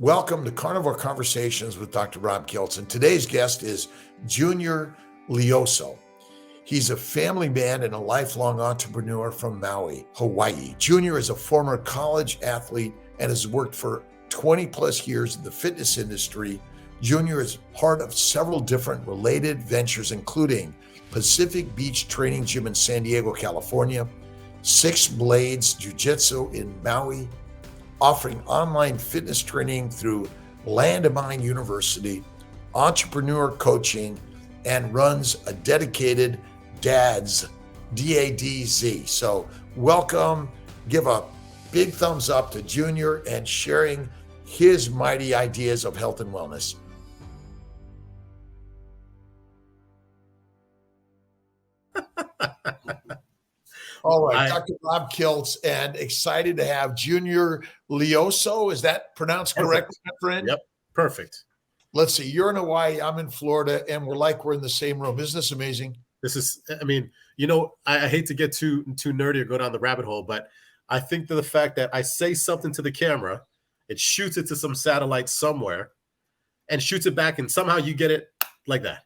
Welcome to Carnivore Conversations with Dr. Rob Kiltz. And today's guest is Junior Leoso. He's a family man and a lifelong entrepreneur from Maui, Hawaii. Junior is a former college athlete and has worked for 20 plus years in the fitness industry. Junior is part of several different related ventures, including Pacific Beach Training Gym in San Diego, California, Six Blades Jiu-jitsu in Maui, offering online fitness training through Landmine University, entrepreneur coaching, and runs a dedicated Dadz, D-A-D-Z. So welcome, give a big thumbs up to Junior and sharing his mighty ideas of health and wellness. All right, Dr. Rob Kiltz, and excited to have Junior Leoso. Is that pronounced correct, my friend? Yep, perfect. Let's see, you're in Hawaii, I'm in Florida, and we're in the same room. Isn't this amazing? This is, I hate to get too nerdy or go down the rabbit hole, but I think that the fact that I say something to the camera, it shoots it to some satellite somewhere and shoots it back, and somehow you get it like that.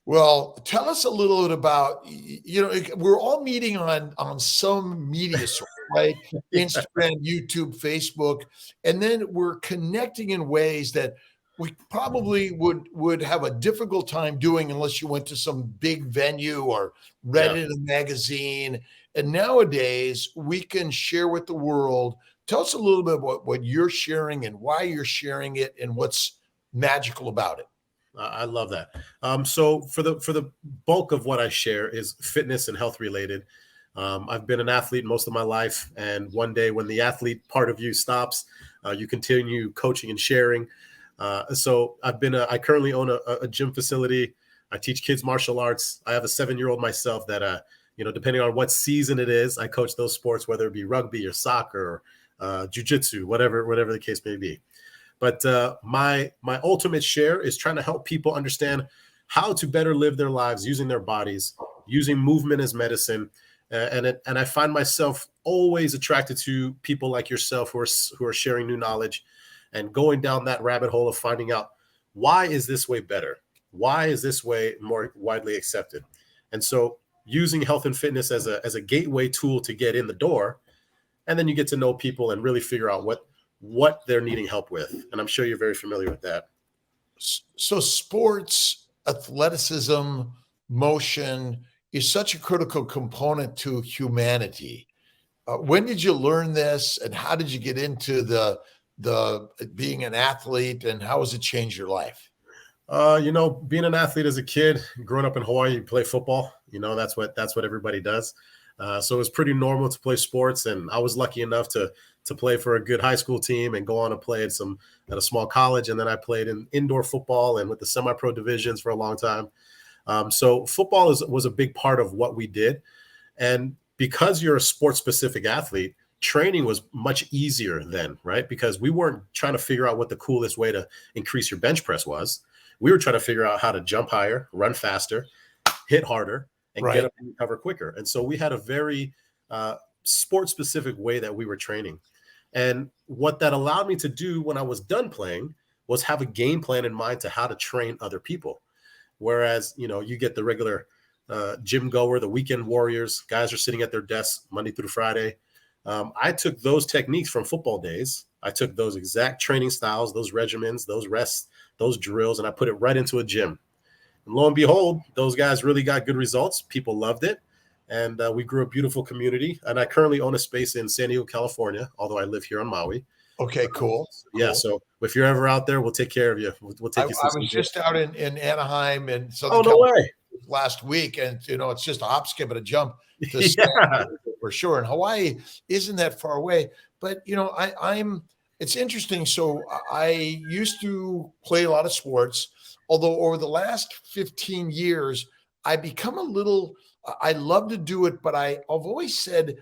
Well, tell us a little bit about, we're all meeting on some media source, right? Instagram, YouTube, Facebook, and then we're connecting in ways that we probably would have a difficult time doing unless you went to some big venue or read it in a magazine. And nowadays we can share with the world. Tell us a little bit about what you're sharing and why you're sharing it and what's magical about it. I love that. So for the bulk of what I share is fitness and health related. I've been an athlete most of my life, and one day when the athlete part of you stops, you continue coaching and sharing. So I currently own a gym facility. I teach kids martial arts. I have a 7-year-old myself that, depending on what season it is, I coach those sports, whether it be rugby or soccer or jiu-jitsu, whatever the case may be. But my ultimate share is trying to help people understand how to better live their lives using their bodies, using movement as medicine. And I find myself always attracted to people like yourself who are sharing new knowledge and going down that rabbit hole of finding out, why is this way better? Why is this way more widely accepted? And so using health and fitness as a gateway tool to get in the door, and then you get to know people and really figure out what they're needing help with. And I'm sure you're very familiar with that. So sports, athleticism, motion is such a critical component to humanity. When did you learn this, and how did you get into the being an athlete, and how has it changed your life? Being an athlete as a kid, growing up in Hawaii, you play football. That's what everybody does. So it was pretty normal to play sports, and I was lucky enough to play for a good high school team and go on to play at a small college. And then I played in indoor football and with the semi-pro divisions for a long time. So football was a big part of what we did. And because you're a sports-specific athlete, training was much easier then, right? Because we weren't trying to figure out what the coolest way to increase your bench press was. We were trying to figure out how to jump higher, run faster, hit harder, and get up and recover quicker. And so we had a very sport-specific way that we were training. And what that allowed me to do when I was done playing was have a game plan in mind to how to train other people. Whereas, you get the regular gym goer, the weekend warriors, guys are sitting at their desks Monday through Friday. I took those techniques from football days. I took those exact training styles, those regimens, those rests, those drills, and I put it right into a gym. And lo and behold, those guys really got good results. People loved it. And we grew a beautiful community. And I currently own a space in San Diego, California, although I live here on Maui. Okay, cool. Yeah, so if you're ever out there, we'll take care of you. We'll take you. I was just out in Anaheim and Southern California last week, and it's just a hop, skip, and a jump to for sure. And Hawaii isn't that far away, but it's interesting. So I used to play a lot of sports, although over the last 15 years, I become I love to do it, but I've always said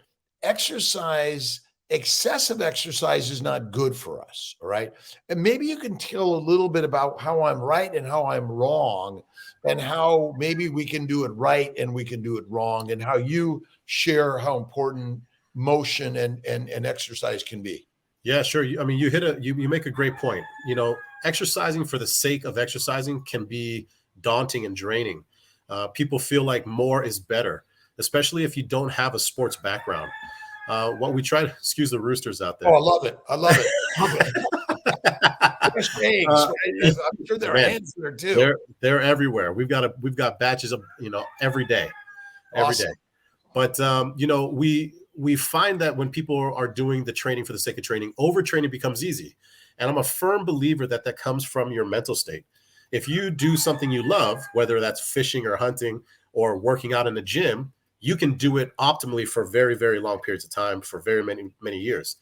excessive exercise is not good for us. All right. And maybe you can tell a little bit about how I'm right and how I'm wrong, and how maybe we can do it right and we can do it wrong, and how you share how important motion and exercise can be. Yeah, sure. I mean, you make a great point. Exercising for the sake of exercising can be daunting and draining. People feel like more is better, especially if you don't have a sports background. What we try to excuse the roosters out Oh, there. I love it. I love it. Love it. Fresh eggs, uh, right? I'm sure there are man, hens there too. they're everywhere. We've got batches of every day, every day. Awesome. But we find that when people are doing the training for the sake of training, overtraining becomes easy. And I'm a firm believer that comes from your mental state. If you do something you love, whether that's fishing or hunting or working out in the gym, you can do it optimally for very, very long periods of time for very many, many years.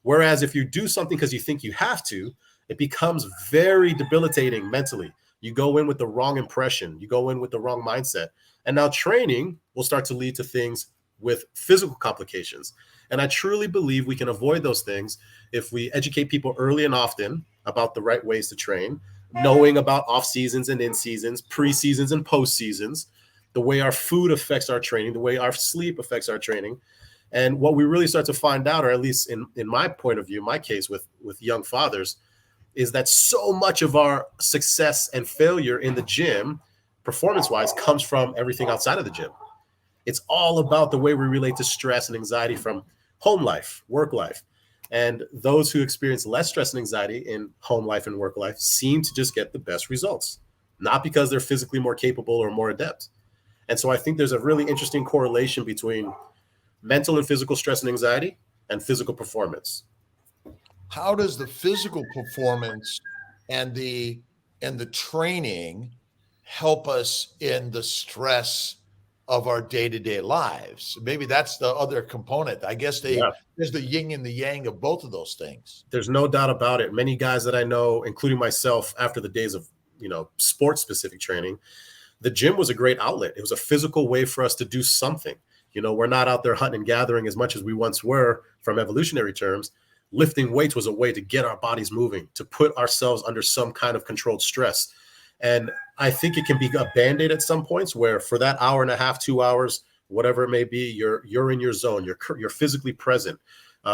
Whereas if you do something because you think you have to, it becomes very debilitating mentally. You go in with the wrong impression, you go in with the wrong mindset. And now training will start to lead to things with physical complications. And I truly believe we can avoid those things if we educate people early and often about the right ways to train, knowing about off seasons and in seasons, pre-seasons and post seasons, the way our food affects our training, the way our sleep affects our training. And what we really start to find out, or at least in my point of view, my case with young fathers, is that so much of our success and failure in the gym, performance-wise, comes from everything outside of the gym. It's all about the way we relate to stress and anxiety from home life, work life. And those who experience less stress and anxiety in home life and work life seem to just get the best results, not because they're physically more capable or more adept. And so I think there's a really interesting correlation between mental and physical stress and anxiety and physical performance. How does the physical performance and the training help us in the stress of our day-to-day lives? Maybe that's the other component. I guess Yeah. there's the yin and the yang of both of those things. There's no doubt about it. Many guys that I know, including myself, after the days of sports specific training, the gym was a great outlet. It was a physical way for us to do something. We're not out there hunting and gathering as much as we once were from evolutionary terms. Lifting weights was a way to get our bodies moving, to put ourselves under some kind of controlled stress. And I think it can be a Band-Aid at some points where for that hour and a half, 2 hours, whatever it may be, you're in your zone, you're physically present,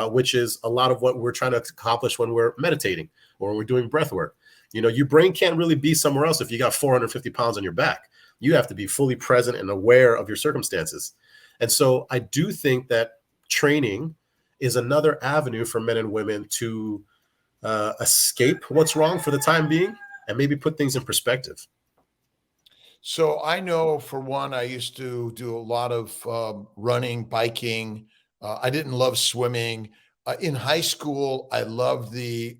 which is a lot of what we're trying to accomplish when we're meditating or when we're doing breath work. Your brain can't really be somewhere else if you got 450 pounds on your back. You have to be fully present and aware of your circumstances. And so I do think that training is another avenue for men and women to escape what's wrong for the time being and maybe put things in perspective. So I know, for one, I used to do a lot of running, biking. I didn't love swimming. In high school, I loved the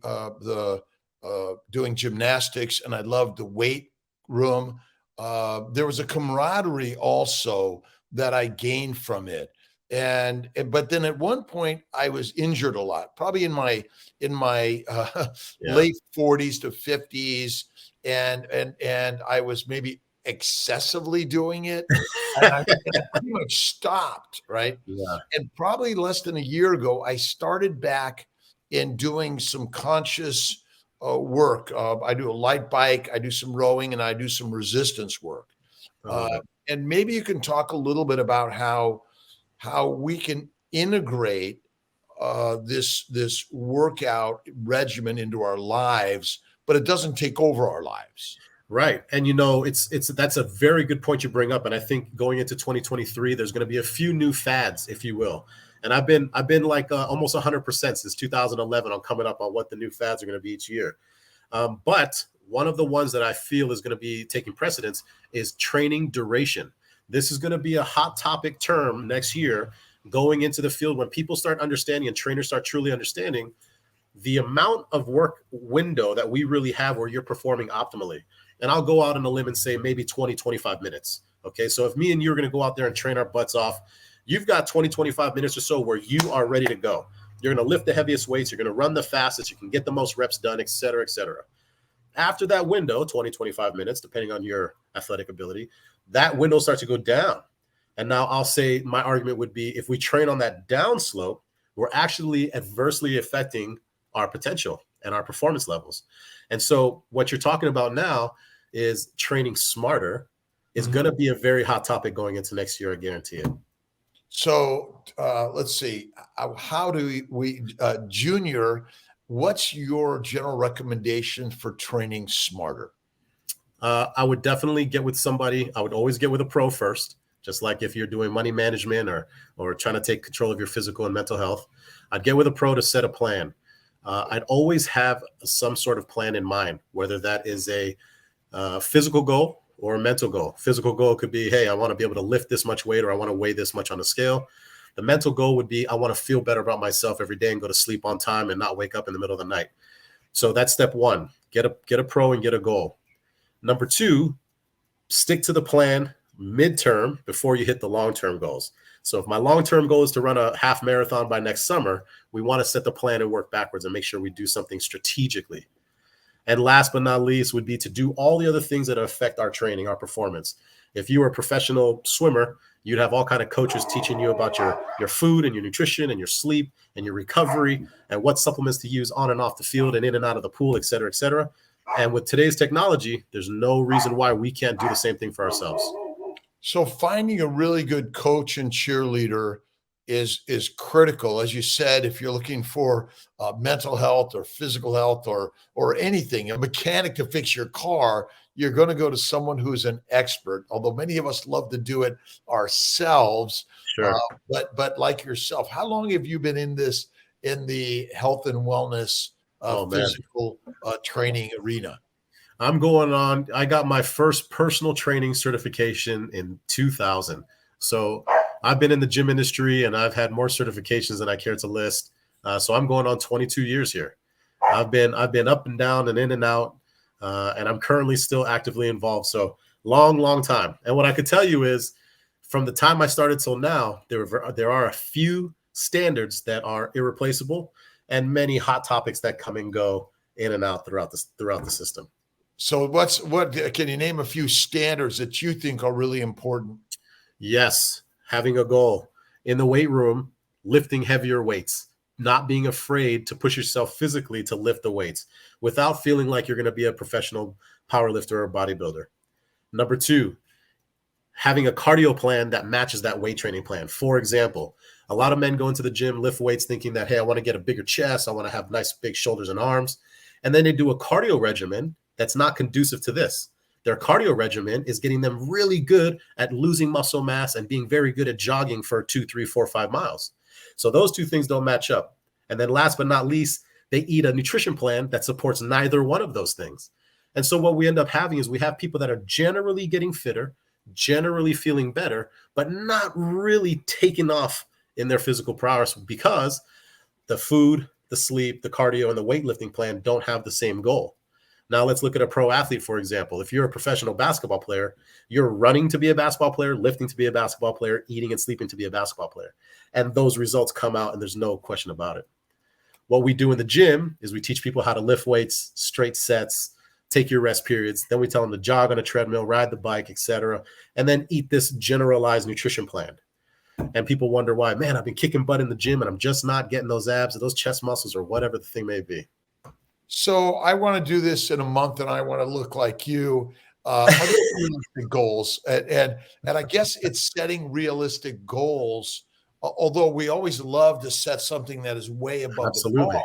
doing gymnastics, and I loved the weight room. There was a camaraderie also that I gained from it. But then at one point I was injured a lot, probably in my late 40s to 50s. And I was maybe excessively doing it. And I pretty much stopped. Right. Yeah. And probably less than a year ago, I started back in doing some conscious work. I do a light bike, I do some rowing, and I do some resistance work. And maybe you can talk a little bit about how we can integrate this workout regimen into our lives, but it doesn't take over our lives. Right. And that's a very good point you bring up. And I think going into 2023, there's going to be a few new fads, if you will. And I've been like almost 100% since 2011 on coming up on what the new fads are going to be each year. But one of the ones that I feel is going to be taking precedence is training duration. This is going to be a hot topic term next year going into the field when people start understanding and trainers start truly understanding the amount of work window that we really have where you're performing optimally. And I'll go out on a limb and say maybe 20, 25 minutes. Okay. So if me and you are going to go out there and train our butts off, you've got 20, 25 minutes or so where you are ready to go. You're going to lift the heaviest weights. You're going to run the fastest. You can get the most reps done, et cetera, et cetera. After that window, 20, 25 minutes, depending on your athletic ability, that window starts to go down. And now I'll say my argument would be if we train on that down slope, we're actually adversely affecting our potential and our performance levels. And so what you're talking about now is training smarter is going to be a very hot topic going into next year. I guarantee it. So let's see. How do Junior? What's your general recommendation for training smarter? I would definitely get with somebody. I would always get with a pro first, just like if you're doing money management or trying to take control of your physical and mental health. I'd get with a pro to set a plan. I'd always have some sort of plan in mind, whether that is a physical goal or a mental goal. Physical goal could be, hey, I want to be able to lift this much weight, or I want to weigh this much on the scale. The mental goal would be, I want to feel better about myself every day and go to sleep on time and not wake up in the middle of the night. So that's step one. Get a pro and get a goal. Number two, stick to the plan midterm before you hit the long-term goals. So if my long-term goal is to run a half marathon by next summer, we want to set the plan and work backwards and make sure we do something strategically. And last but not least would be to do all the other things that affect our training, our performance. If you were a professional swimmer, you'd have all kind of coaches teaching you about your food and your nutrition and your sleep and your recovery and what supplements to use on and off the field and in and out of the pool, et cetera, et cetera. And with today's technology, there's no reason why we can't do the same thing for ourselves. So finding a really good coach and cheerleader is critical. As you said, if you're looking for mental health or physical health or anything, a mechanic to fix your car, you're going to go to someone who's an expert. Although many of us love to do it ourselves, Sure. But like yourself, how long have you been in the health and wellness physical training arena? I got my first personal training certification in 2000. So I've been in the gym industry and I've had more certifications than I care to list. So I'm going on 22 years here. I've been up and down and in and out, and I'm currently still actively involved. So long time. And what I could tell you is, from the time I started till now, there are a few standards that are irreplaceable, and many hot topics that come and go in and out throughout the system. So what can you name a few standards that you think are really important? Yes, having a goal in the weight room, lifting heavier weights, not being afraid to push yourself physically to lift the weights without feeling like you're going to be a professional power lifter or bodybuilder. Number two, having a cardio plan that matches that weight training plan. For example, a lot of men go into the gym, lift weights thinking that, hey, I want to get a bigger chest. I want to have nice big shoulders and arms. And then they do a cardio regimen that's not conducive to this. Their cardio regimen is getting them really good at losing muscle mass and being very good at jogging for 2, 3, 4, 5 miles. So those two things don't match up. And then last but not least, they eat a nutrition plan that supports neither one of those things. And so what we end up having is we have people that are generally getting fitter, generally feeling better, but not really taking off in their physical prowess because the food, the sleep, the cardio, and the weightlifting plan don't have the same goal. Now let's look at a pro athlete, for example. If you're a professional basketball player, you're running to be a basketball player, lifting to be a basketball player, eating and sleeping to be a basketball player. And those results come out, and there's no question about it. What we do in the gym is we teach people how to lift weights, straight sets, take your rest periods. Then we tell them to jog on a treadmill, ride the bike, etc., and then eat this generalized nutrition plan. And people wonder why, man, I've been kicking butt in the gym and I'm just not getting those abs or those chest muscles or whatever the thing may be. So I want to do this in a month and I want to look like you. Are there realistic goals? And I guess it's setting realistic goals, although we always love to set something that is way above the bar,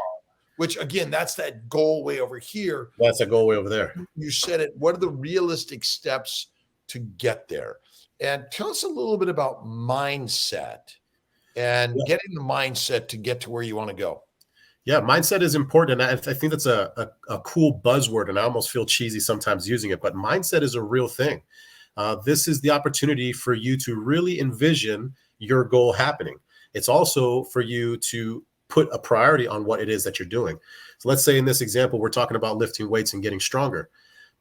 which again, that's that goal way over here. That's a goal way over there. You said it. What are the realistic steps to get there? And tell us a little bit about mindset and getting the mindset to get to where you want to go. Yeah, mindset is important. And I think that's a cool buzzword, and I almost feel cheesy sometimes using it, but mindset is a real thing. This is the opportunity for you to really envision your goal happening. It's also for you to put a priority on what it is that you're doing. So let's say in this example, we're talking about lifting weights and getting stronger.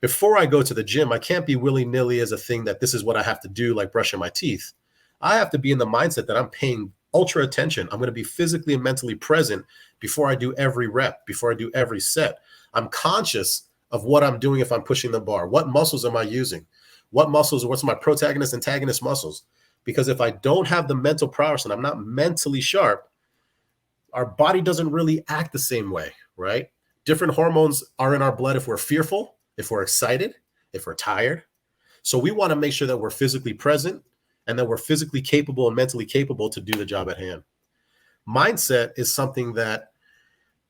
Before I go to the gym, I can't be willy-nilly as a thing that this is what I have to do, like brushing my teeth. I have to be in the mindset that I'm paying ultra attention. I'm going to be physically and mentally present before I do every rep, before I do every set. I'm conscious of what I'm doing if I'm pushing the bar. What muscles am I using? What muscles, what's my protagonist, antagonist muscles? Because if I don't have the mental prowess and I'm not mentally sharp, our body doesn't really act the same way, right? Different hormones are in our blood if we're fearful, if we're excited, if we're tired. So we want to make sure that we're physically present and that we're physically capable and mentally capable to do the job at hand. Mindset is something that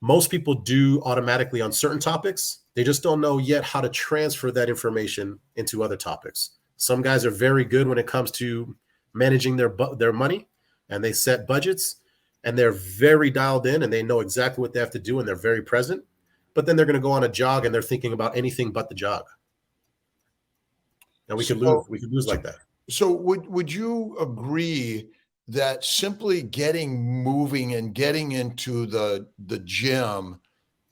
most people do automatically on certain topics. They just don't know yet how to transfer that information into other topics. Some guys are very good when it comes to managing their money, and they set budgets, and they're very dialed in, and they know exactly what they have to do, and they're very present. But then they're going to go on a jog, and they're thinking about anything but the jog. And we could lose. We could lose like that. So would you agree that simply getting moving and getting into the gym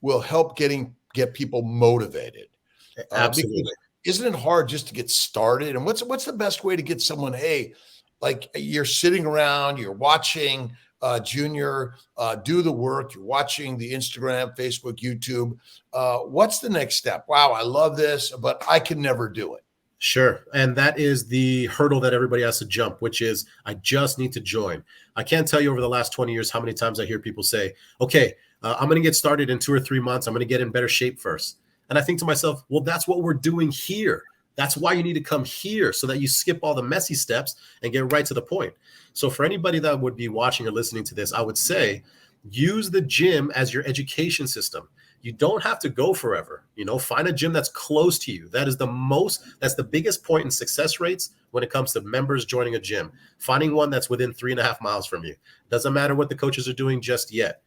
will help get people motivated? Absolutely. Isn't it hard just to get started? And what's the best way to get someone, hey, like you're sitting around, you're watching Junior do the work, you're watching the Instagram, Facebook, YouTube. What's the next step? Wow, I love this, but I can never do it. Sure. And that is the hurdle that everybody has to jump, which is I just need to join. I can't tell you over the last 20 years how many times I hear people say, okay, I'm going to get started in 2 or 3 months. I'm going to get in better shape first. And I think to myself, well, that's what we're doing here. That's why you need to come here, so that you skip all the messy steps and get right to the point. So for anybody that would be watching or listening to this, I would say use the gym as your education system. You don't have to go forever. Find a gym that's close to you. That's the biggest point in success rates when it comes to members joining a gym. Finding one that's within 3.5 miles from you. Doesn't matter what the coaches are doing just yet.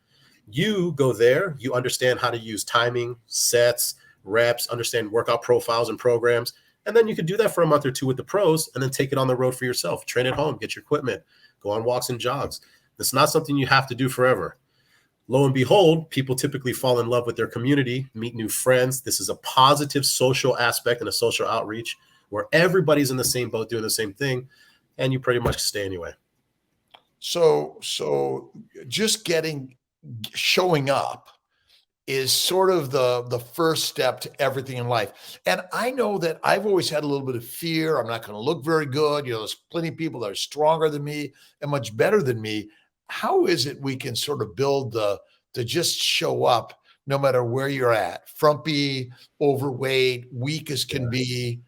You go there, you understand how to use timing, sets, reps, understand workout profiles and programs. And then you could do that for a month or 2 with the pros, and then take it on the road for yourself. Train at home, get your equipment, go on walks and jogs. It's not something you have to do forever. Lo and behold, people typically fall in love with their community, meet new friends. This is a positive social aspect and a social outreach where everybody's in the same boat doing the same thing, and you pretty much stay anyway. So just showing up is sort of the first step to everything in life. And I know that I've always had a little bit of fear. I'm not going to look very good. There's plenty of people that are stronger than me and much better than me. How is it we can sort of build to just show up no matter where you're at? Frumpy, overweight, weak as can be.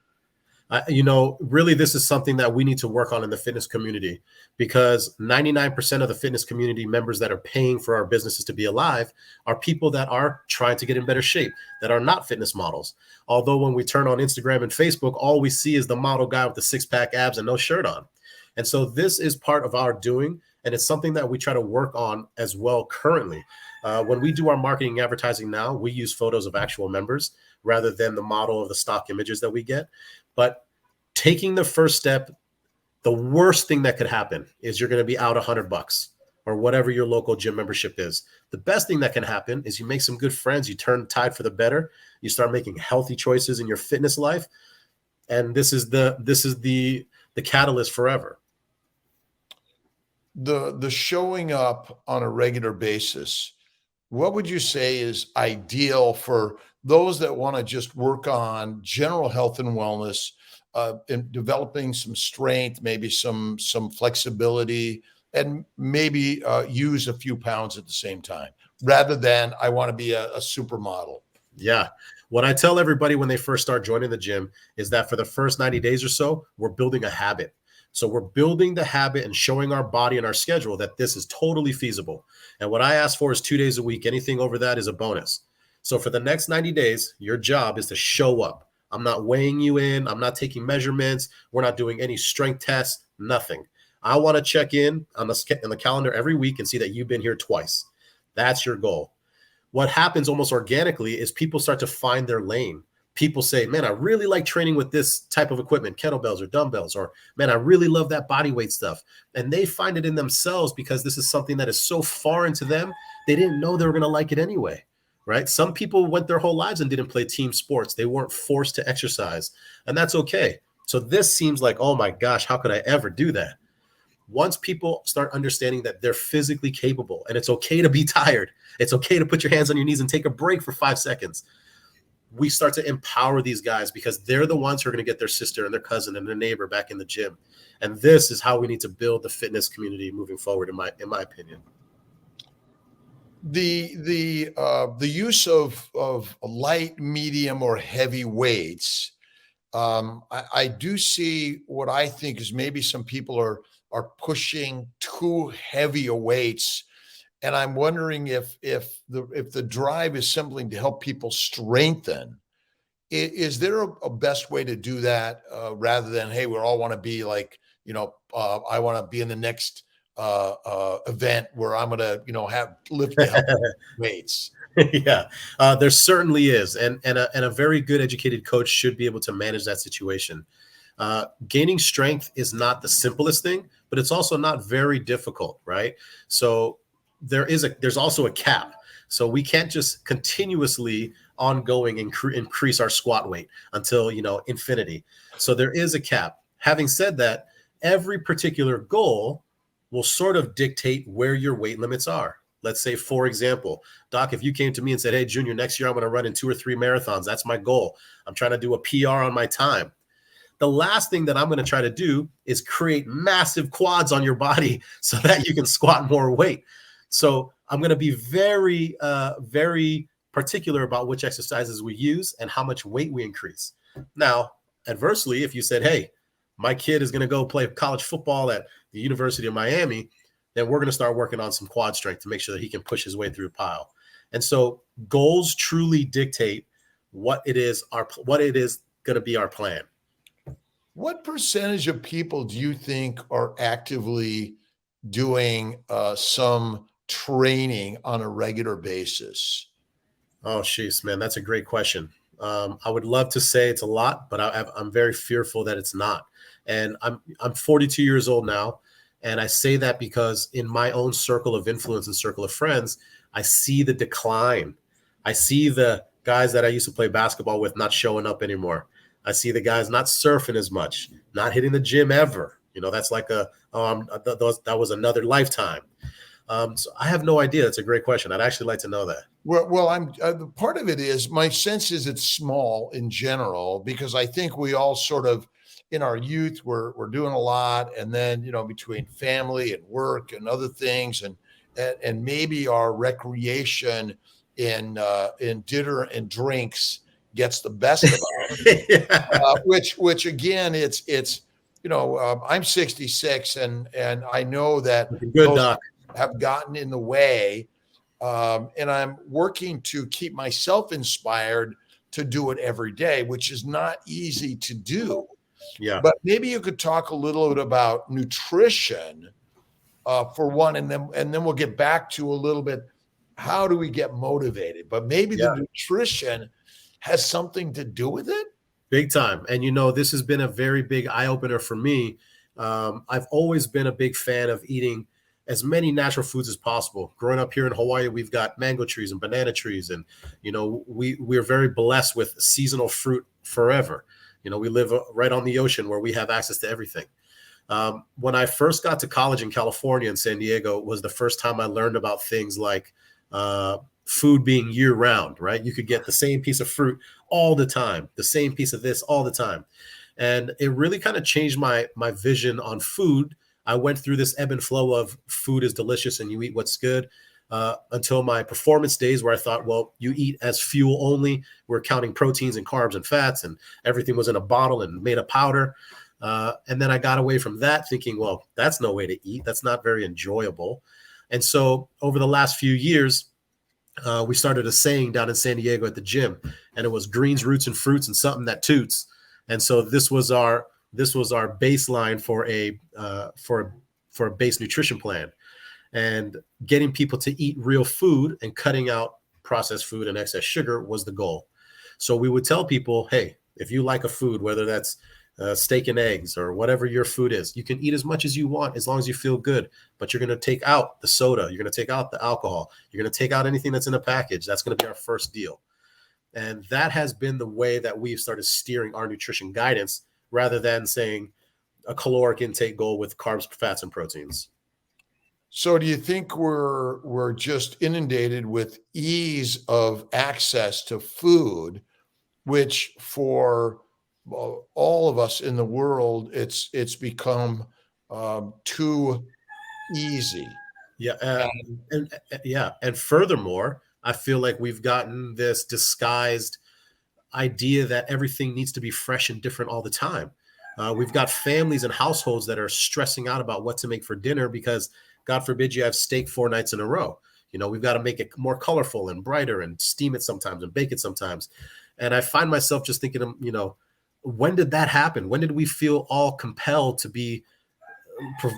Really, this is something that we need to work on in the fitness community, because 99% of the fitness community members that are paying for our businesses to be alive are people that are trying to get in better shape, that are not fitness models. Although when we turn on Instagram and Facebook, all we see is the model guy with the 6-pack abs and no shirt on. And so this is part of our doing, and it's something that we try to work on as well currently. When we do our marketing and advertising now, we use photos of actual members rather than the model of the stock images that we get. But taking the first step, the worst thing that could happen is you're going to be out $100 or whatever your local gym membership is. The best thing that can happen is you make some good friends, you turn the tide for the better, you start making healthy choices in your fitness life, and this is the catalyst forever. The showing up on a regular basis, what would you say is ideal for those that want to just work on general health and wellness, in developing some strength, maybe some flexibility, and maybe use a few pounds at the same time, rather than I want to be a supermodel? Yeah. What I tell everybody when they first start joining the gym is that for the first 90 days or so, we're building a habit. So we're building the habit and showing our body and our schedule that this is totally feasible. And what I ask for is 2 days a week. Anything over that is a bonus. So for the next 90 days, your job is to show up. I'm not weighing you in. I'm not taking measurements. We're not doing any strength tests, nothing. I want to check in on the calendar every week and see that you've been here twice. That's your goal. What happens almost organically is people start to find their lane. People say, man, I really like training with this type of equipment, kettlebells or dumbbells, or man, I really love that body weight stuff. And they find it in themselves because this is something that is so foreign to them. They didn't know they were going to like it anyway, right? Some people went their whole lives and didn't play team sports. They weren't forced to exercise, and that's okay. So this seems like, oh my gosh, how could I ever do that? Once people start understanding that they're physically capable and it's okay to be tired, it's okay to put your hands on your knees and take a break for 5 seconds. We start to empower these guys because they're the ones who are going to get their sister and their cousin and their neighbor back in the gym. And this is how we need to build the fitness community moving forward, in my opinion. The use of light, medium, or heavy weights I do see what I think is maybe some people are pushing too heavy a weights, and I'm wondering if the drive is simply to help people strengthen. Is there a best way to do that rather than, hey, we all want to be like, I want to be in the next event where I'm going to, have lift the healthy weights. Yeah, there certainly is, and a very good educated coach should be able to manage that situation. Gaining strength is not the simplest thing, but it's also not very difficult, right? So there's also a cap. So we can't just continuously ongoing increase our squat weight until infinity. So there is a cap. Having said that, every particular goal will sort of dictate where your weight limits are. Let's say, for example, Doc, if you came to me and said, hey, Junior, next year I'm going to run in 2 or 3 marathons. That's my goal. I'm trying to do a PR on my time. The last thing that I'm going to try to do is create massive quads on your body so that you can squat more weight. So I'm going to be very, very particular about which exercises we use and how much weight we increase. Now, adversely, if you said, hey, my kid is going to go play college football at the University of Miami, then we're going to start working on some quad strength to make sure that he can push his way through a pile. And so goals truly dictate what it is going to be our plan. What percentage of people do you think are actively doing some training on a regular basis? Oh, jeez, man, that's a great question. I would love to say it's a lot, but I'm very fearful that it's not. And I'm 42 years old now, and I say that because in my own circle of influence and circle of friends, I see the decline. I see the guys that I used to play basketball with not showing up anymore. I see the guys not surfing as much, not hitting the gym ever. That's like that was another lifetime. So I have no idea. That's a great question. I'd actually like to know that. Well, I'm part of it is my sense is it's small in general because I think we all sort of in our youth we're doing a lot, and then between family and work and other things, and maybe our recreation in dinner and drinks gets the best of us. Yeah. Which again, it's I'm 66, and I know that Good, those Doc. have gotten in the way, and I'm working to keep myself inspired to do it every day, which is not easy to do. Yeah. But maybe you could talk a little bit about nutrition for one, and then we'll get back to a little bit how do we get motivated. But maybe the nutrition has something to do with it. Big time. And, this has been a very big eye opener for me. I've always been a big fan of eating as many natural foods as possible. Growing up here in Hawaii, we've got mango trees and banana trees. And, we're very blessed with seasonal fruit forever. We live right on the ocean where we have access to everything. When I first got to college in California and San Diego was the first time I learned about things like food being year round, right? You could get the same piece of fruit all the time, the same piece of this all the time. And it really kind of changed my vision on food. I went through this ebb and flow of food is delicious and you eat what's good until my performance days where I thought, well, you eat as fuel only. We're counting proteins and carbs and fats and everything was in a bottle and made of powder. And then I got away from that thinking, well, that's no way to eat. That's not very enjoyable. And so over the last few years, we started a saying down in San Diego at the gym, and it was greens, roots, and fruits, and something that toots. And so this was our baseline for a base nutrition plan, and getting people to eat real food and cutting out processed food and excess sugar was the goal. So we would tell people, hey, if you like a food, whether that's steak and eggs or whatever your food is, you can eat as much as you want as long as you feel good, but you're going to take out the soda, you're going to take out the alcohol, you're going to take out anything that's in a package. That's going to be our first deal. And that has been the way that we've started steering our nutrition guidance rather than saying a caloric intake goal with carbs, fats, and proteins. So do you think we're just inundated with ease of access to food, which for all of us in the world, it's become too easy? Yeah, and furthermore, I feel like we've gotten this disguised idea that everything needs to be fresh and different all the time. We've got families and households that are stressing out about what to make for dinner because, God forbid, you have steak 4 nights in a row. We've got to make it more colorful and brighter and steam it sometimes and bake it sometimes. And I find myself just thinking, when did that happen? When did we feel all compelled to be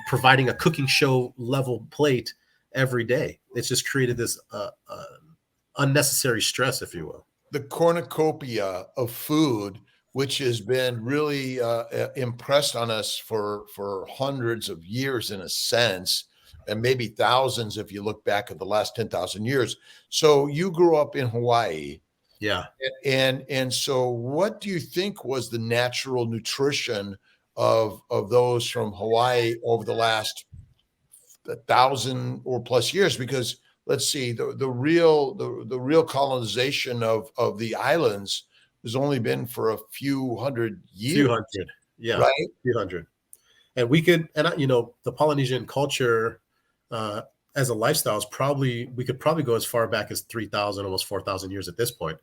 providing a cooking show level plate every day? It's just created this unnecessary stress, if you will. The cornucopia of food, which has been really impressed on us for hundreds of years in a sense, and maybe thousands if you look back at the last 10,000 years. So you grew up in Hawaii. Yeah. And so what do you think was the natural nutrition of those from Hawaii over the last 1,000 or plus years? Because let's see, the real colonization of the islands has only been for a few hundred years. Few hundred, yeah, right? Few hundred. And we could, and the Polynesian culture as a lifestyle we could probably go as far back as 3,000, almost 4,000 years at this point.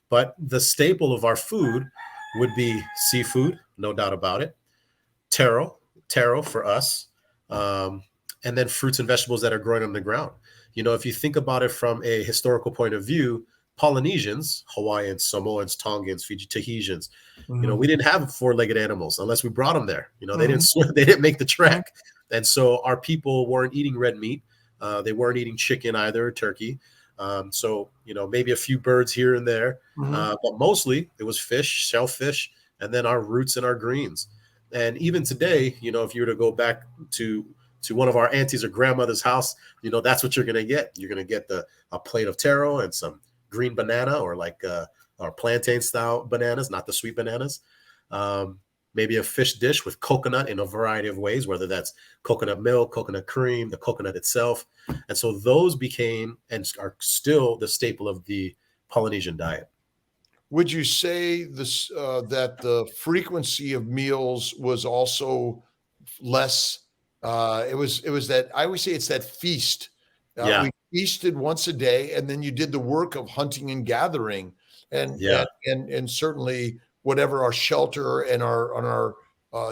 But the staple of our food would be seafood, no doubt about it. Taro for us, and then fruits and vegetables that are growing on the ground. If you think about it from a historical point of view, Polynesians, Hawaiians, Samoans, Tongans, Fiji, Tahitians, we didn't have 4-legged animals unless we brought them there. They didn't make the trek. And so our people weren't eating red meat. They weren't eating chicken either, or turkey. So, maybe a few birds here and there, but mostly it was fish, shellfish, and then our roots and our greens. And even today, if you were to go back to one of our aunties or grandmother's house, that's what you're going to get. You're going to get a plate of taro and some green banana, or like our plantain style bananas, not the sweet bananas. Maybe a fish dish with coconut in a variety of ways, whether that's coconut milk, coconut cream, the coconut itself. And so those became and are still the staple of the Polynesian diet. Would you say this that the frequency of meals was also less? It was that, I always say it's that feast. We feasted once a day, and then you did the work of hunting and gathering, and certainly whatever our shelter and our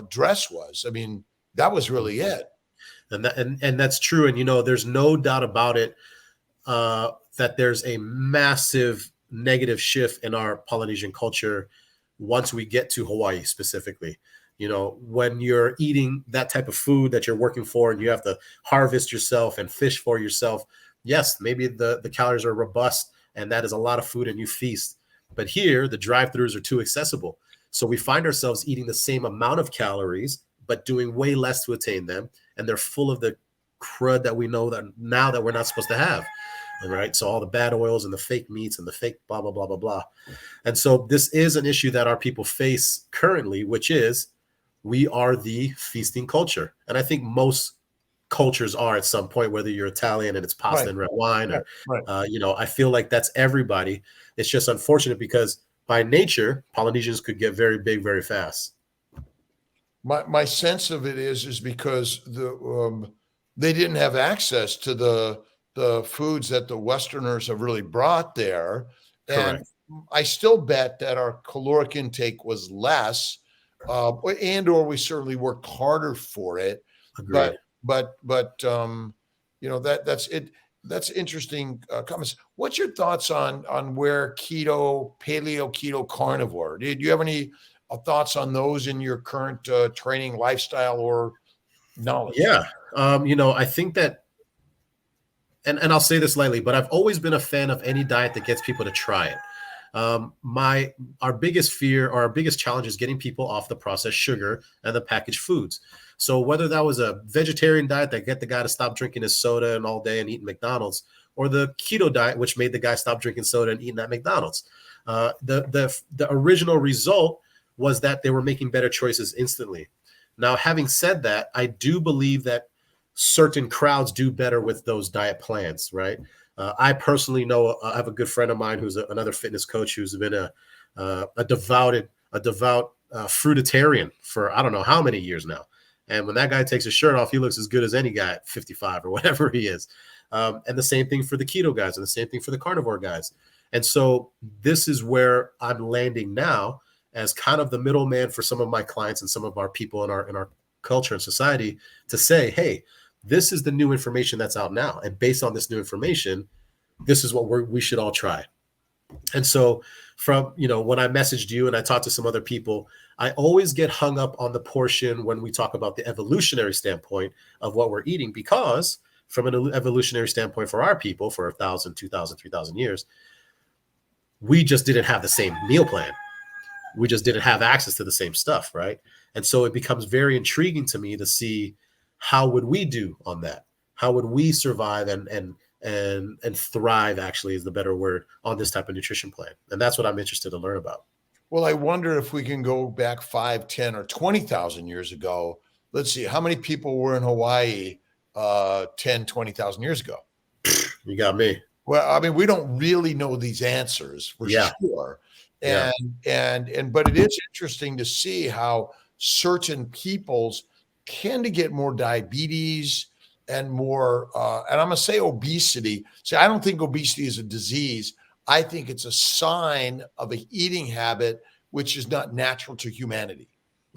dress was. I mean, that was really it. And that's true. And there's no doubt about it that there's a massive negative shift in our Polynesian culture once we get to Hawaii specifically. When you're eating that type of food that you're working for, and you have to harvest yourself and fish for yourself, yes, maybe the calories are robust, and that is a lot of food, and you feast. But here, the drive-thrus are too accessible. So we find ourselves eating the same amount of calories, but doing way less to attain them. And they're full of the crud that we know that now that we're not supposed to have. All right. So all the bad oils and the fake meats and the fake blah, blah, blah, blah, blah. And so this is an issue that our people face currently, which is we are the feasting culture. And I think most cultures are at some point, whether you're Italian and it's pasta and red wine, or, I feel like that's everybody. It's just unfortunate because by nature, Polynesians could get very big very fast. My sense of it is because they didn't have access to the foods that the Westerners have really brought there. Correct. And I still bet that our caloric intake was less, and or we certainly worked harder for it. Agreed. But that's it. That's interesting comments. What's your thoughts on where paleo, keto, carnivore? Do you have any thoughts on those in your current training, lifestyle, or knowledge? Yeah. I think that, and I'll say this lightly, but I've always been a fan of any diet that gets people to try it. Our biggest fear or our biggest challenge is getting people off the processed sugar and the packaged foods. So whether that was a vegetarian diet that get the guy to stop drinking his soda and all day and eating McDonald's, or the keto diet, which made the guy stop drinking soda and eating at McDonald's, the original result was that they were making better choices instantly. Now, having said that, I do believe that certain crowds do better with those diet plans, right? I personally know I have a good friend of mine who's another fitness coach who's been a devout fruitarian for I don't know how many years now. And when that guy takes his shirt off, he looks as good as any guy at 55 or whatever he is. And the same thing for the keto guys, and the same thing for the carnivore guys. And so this is where I'm landing now as kind of the middleman for some of my clients and some of our people in our culture and society to say, hey, this is the new information that's out now. And based on this new information, this is what we should all try. And so from, when I messaged you and I talked to some other people, I always get hung up on the portion when we talk about the evolutionary standpoint of what we're eating, because from an evolutionary standpoint for our people for 1,000, 2,000, 3,000 years, we just didn't have the same meal plan. We just didn't have access to the same stuff, right? And so it becomes very intriguing to me to see how would we do on that? How would we survive and thrive, actually is the better word, on this type of nutrition plan? And that's what I'm interested to learn about. Well, I wonder if we can go back 5, 10, or 20,000 years ago. Let's see, how many people were in Hawaii 10, 20,000 years ago? You got me. Well, I mean, we don't really know these answers for sure. But it is interesting to see how certain peoples tend to get more diabetes and more, and I'm going to say obesity. See, I don't think obesity is a disease. I think it's a sign of an eating habit which is not natural to humanity.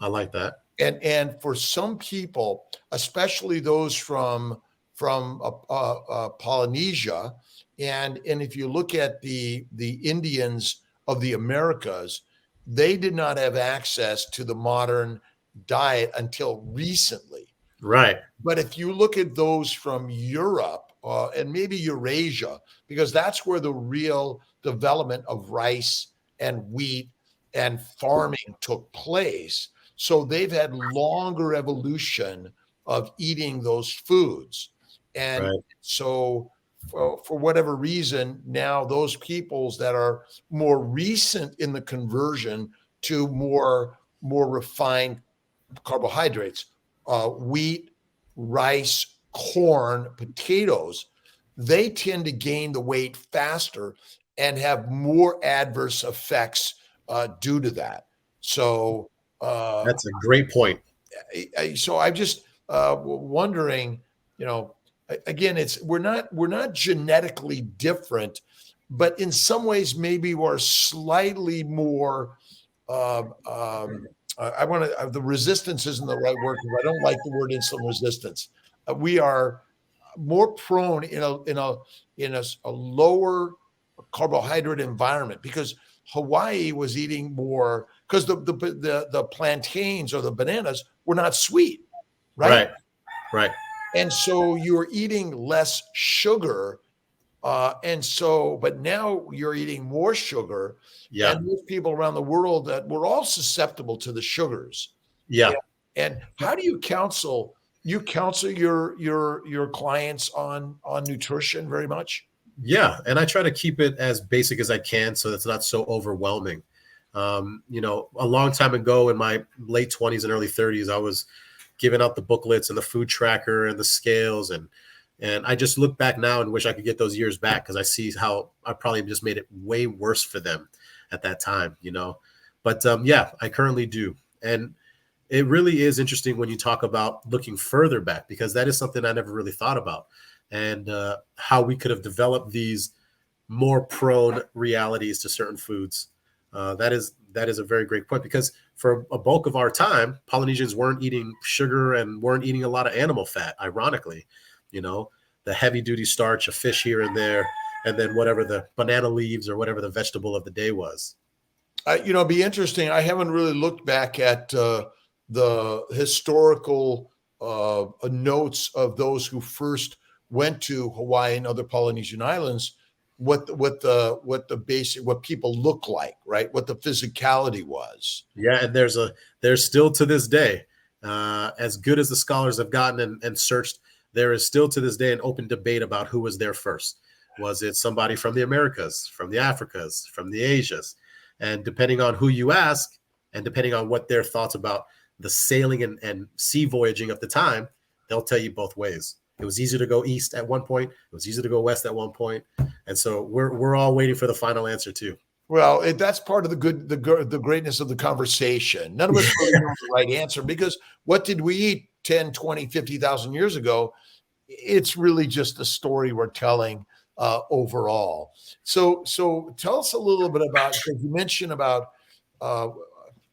I like that. And for some people, especially those from Polynesia, and if you look at the Indians of the Americas, they did not have access to the modern diet until recently. Right. But if you look at those from Europe and maybe Eurasia, because that's where the real development of rice and wheat and farming took place. So they've had longer evolution of eating those foods. And so for whatever reason, now those peoples that are more recent in the conversion to more refined carbohydrates, wheat, rice, corn, potatoes, they tend to gain the weight faster and have more adverse effects due to that. So that's a great point. So I'm just wondering, again, we're not genetically different, but in some ways maybe we're slightly more. The resistance isn't the right word because I don't like the word insulin resistance. We are more prone in a lower carbohydrate environment because Hawaii was eating more because the plantains or the bananas were not sweet, right? Right. And so you were eating less sugar. But now you're eating more sugar. Yeah. And there's people around the world that we're all susceptible to the sugars. Yeah. And how do you counsel? You counsel your clients on nutrition very much? Yeah. And I try to keep it as basic as I can so it's not so overwhelming. A long time ago in my late 20s and early 30s, I was giving out the booklets and the food tracker and the scales. And I just look back now and wish I could get those years back because I see how I probably just made it way worse for them at that time, But I currently do. And it really is interesting when you talk about looking further back, because that is something I never really thought about, and how we could have developed these more prone realities to certain foods. That is a very great point, because for a bulk of our time, Polynesians weren't eating sugar and weren't eating a lot of animal fat, ironically. The heavy duty starch, a fish here and there, and then whatever the banana leaves or whatever the vegetable of the day was. It'd be interesting. I haven't really looked back at the historical notes of those who first went to Hawaii and other Polynesian islands, what people look like, right? What the physicality was. Yeah. And there's still to this day, as good as the scholars have gotten and searched, there is still to this day an open debate about who was there first. Was it somebody from the Americas, from the Africas, from the Asias? And depending on who you ask, and depending on what their thoughts about the sailing and sea voyaging of the time, they'll tell you both ways. It was easier to go east at one point. It was easier to go west at one point. And so we're all waiting for the final answer too. Well, that's part of the greatness of the conversation. None of us really know the right answer, because what did we eat 10, 20, 50,000 years ago? It's really just a story we're telling overall. So tell us a little bit about, because you mentioned about uh,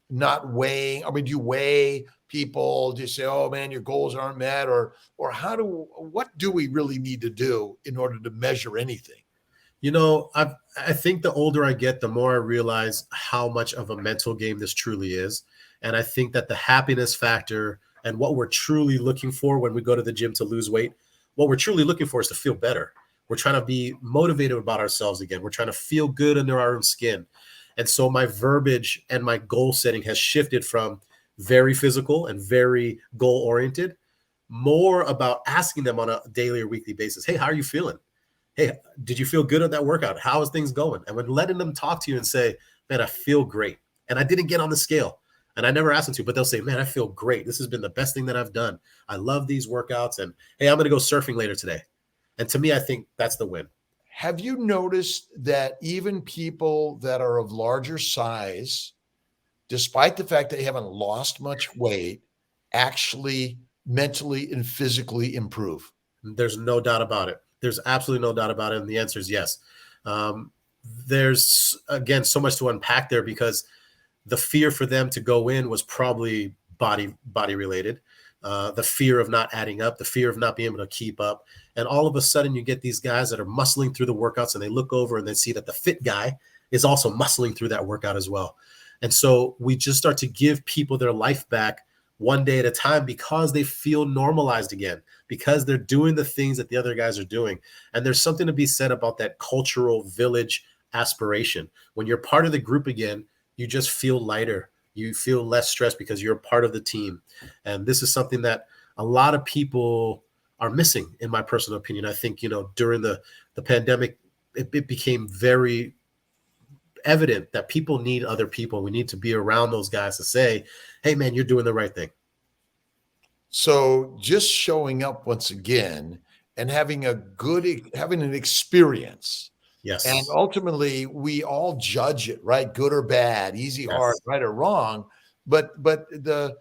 not weighing. I mean, do you weigh people? Do you say, "Oh man, your goals aren't met," or what do we really need to do in order to measure anything? I think the older I get, the more I realize how much of a mental game this truly is. And I think that the happiness factor and what we're truly looking for when we go to the gym to lose weight, what we're truly looking for is to feel better. We're trying to be motivated about ourselves again. We're trying to feel good under our own skin. And so my verbiage and my goal setting has shifted from very physical and very goal oriented, more about asking them on a daily or weekly basis, hey, how are you feeling? Hey, did you feel good at that workout? How is things going? And when letting them talk to you and say, man, I feel great. And I didn't get on the scale. And I never asked them to, but they'll say, man, I feel great. This has been the best thing that I've done. I love these workouts. And hey, I'm going to go surfing later today. And to me, I think that's the win. Have you noticed that even people that are of larger size, despite the fact they haven't lost much weight, actually mentally and physically improve? There's no doubt about it. There's absolutely no doubt about it. And the answer is yes. Um, there's, again, so much to unpack there because the fear for them to go in was probably body related. The fear of not adding up, the fear of not being able to keep up. And all of a sudden you get these guys that are muscling through the workouts and they look over and they see that the fit guy is also muscling through that workout as well. And so we just start to give people their life back one day at a time because they feel normalized again, because they're doing the things that the other guys are doing. And there's something to be said about that cultural village aspiration. When you're part of the group again, you just feel lighter. You feel less stressed because you're a part of the team. And this is something that a lot of people are missing, in my personal opinion. I think, during the pandemic, it became very evident that people need other people. We need to be around those guys to say, hey, man, you're doing the right thing. So just showing up once again and having an experience. Yes. And ultimately, we all judge it, right? Good or bad, easy, Yes. hard, right or wrong. But the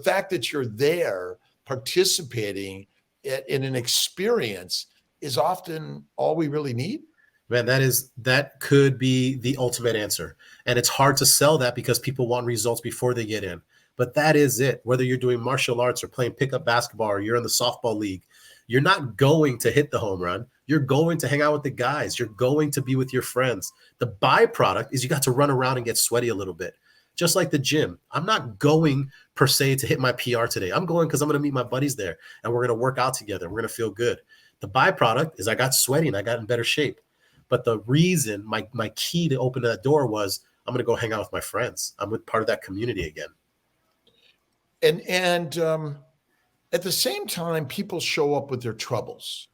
fact that you're there participating in an experience is often all we really need. Man, that could be the ultimate answer. And it's hard to sell that because people want results before they get in. But that is it. Whether you're doing martial arts or playing pickup basketball or you're in the softball league, you're not going to hit the home run. You're going to hang out with the guys. You're going to be with your friends. The byproduct is you got to run around and get sweaty a little bit. Just like the gym. I'm not going per se to hit my PR today. I'm going because I'm going to meet my buddies there and we're going to work out together. We're going to feel good. The byproduct is I got sweaty and I got in better shape. But the reason, my key to open that door was I'm going to go hang out with my friends. I'm with part of that community again. And at the same time, people show up with their troubles.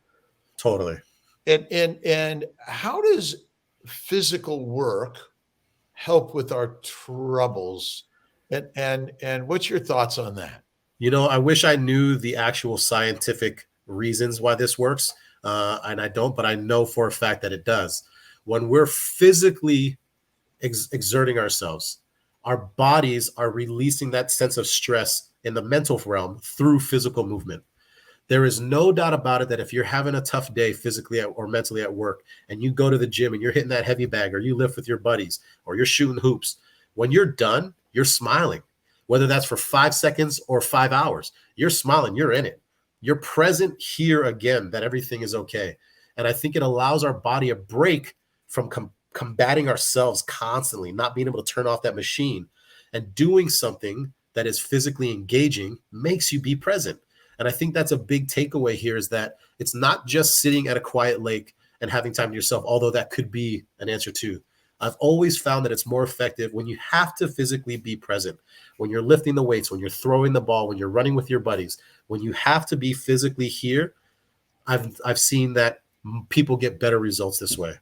Totally. And how does physical work help with our troubles? And what's your thoughts on that? I wish I knew the actual scientific reasons why this works. And I don't, but I know for a fact that it does. When we're physically exerting ourselves, our bodies are releasing that sense of stress in the mental realm through physical movement. There is no doubt about it that if you're having a tough day physically or mentally at work and you go to the gym and you're hitting that heavy bag or you lift with your buddies or you're shooting hoops, when you're done, you're smiling, whether that's for 5 seconds or 5 hours, you're smiling, you're in it. You're present here again, that everything is okay. And I think it allows our body a break from combating ourselves constantly, not being able to turn off that machine, and doing something that is physically engaging makes you be present. And I think that's a big takeaway here, is that it's not just sitting at a quiet lake and having time to yourself, although that could be an answer too. I've always found that it's more effective when you have to physically be present, when you're lifting the weights, when you're throwing the ball, when you're running with your buddies, when you have to be physically here. I've seen that people get better results this way.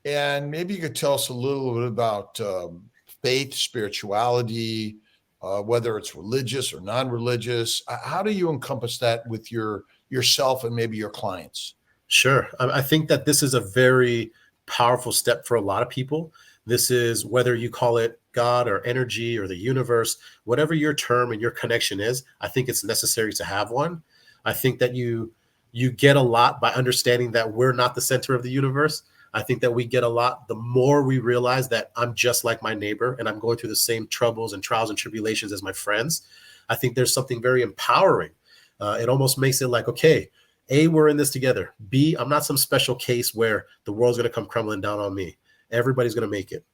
And maybe you could tell us a little bit about faith, spirituality, whether it's religious or non-religious. How do you encompass that with yourself and maybe your clients? Sure. I think that this is a very powerful step for a lot of people. This is, whether you call it God or energy or the universe, whatever your term and your connection is, I think it's necessary to have one. I think that you You get a lot by understanding that we're not the center of the universe. I think that we get a lot the more we realize that I'm just like my neighbor and I'm going through the same troubles and trials and tribulations as my friends. I think there's something very empowering. It almost makes it like, okay, A, we're in this together. B, I'm not some special case where the world's going to come crumbling down on me. Everybody's going to make it.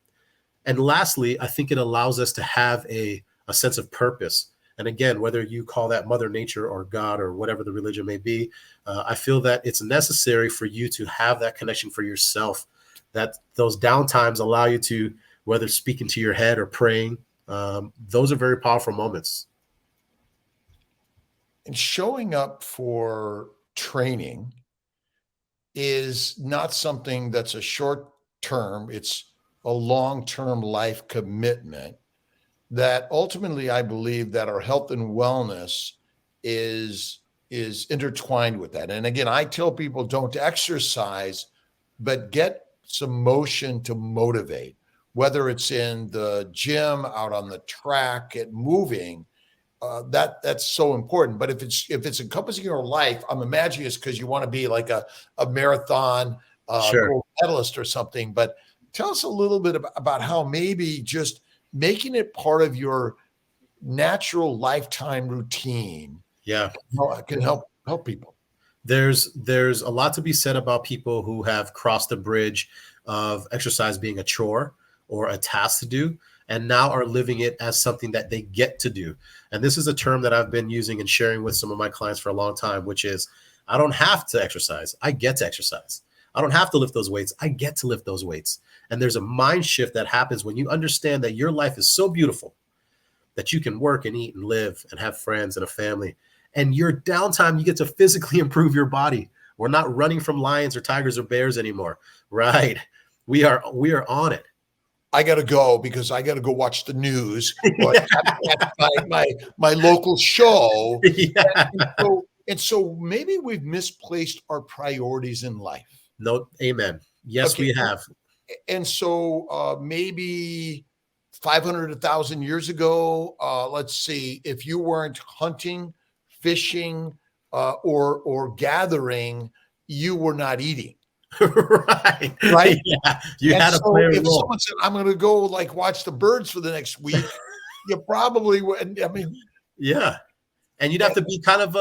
And lastly, I think it allows us to have a sense of purpose. And again, whether you call that Mother Nature or God or whatever the religion may be, I feel that it's necessary for you to have that connection for yourself, that those downtimes allow you to, whether speaking to your head or praying, those are very powerful moments. And showing up for training is not something that's a short term, it's a long-term life commitment that ultimately I believe that our health and wellness is intertwined with that. And again, I tell people don't exercise, but get some motion to motivate, whether it's in the gym, out on the track, at moving. That's so important. But if it's encompassing your life, I'm imagining it's because you want to be like a marathon Sure. gold medalist or something. But tell us a little bit about how maybe just making it part of your natural lifetime routine Yeah. can help people. There's a lot to be said about people who have crossed the bridge of exercise being a chore or a task to do, and now are living it as something that they get to do. And this is a term that I've been using and sharing with some of my clients for a long time, which is I don't have to exercise. I get to exercise. I don't have to lift those weights. I get to lift those weights. And there's a mind shift that happens when you understand that your life is so beautiful that you can work and eat and live and have friends and a family. And your downtime, you get to physically improve your body. We're not running from lions or tigers or bears anymore, right? We are on it. I got to go because I got to go watch the news or my local show. Yeah. And so maybe we've misplaced our priorities in life. No, amen. Yes, Okay. we have. And so maybe 500, 1,000 years ago, let's see, if you weren't hunting, fishing, or gathering, you were not eating. Right. Yeah. You And had to so play a if role. someone said, I'm going to go like watch the birds for the next week, you probably wouldn't. I mean, Yeah. And you'd have to be kind of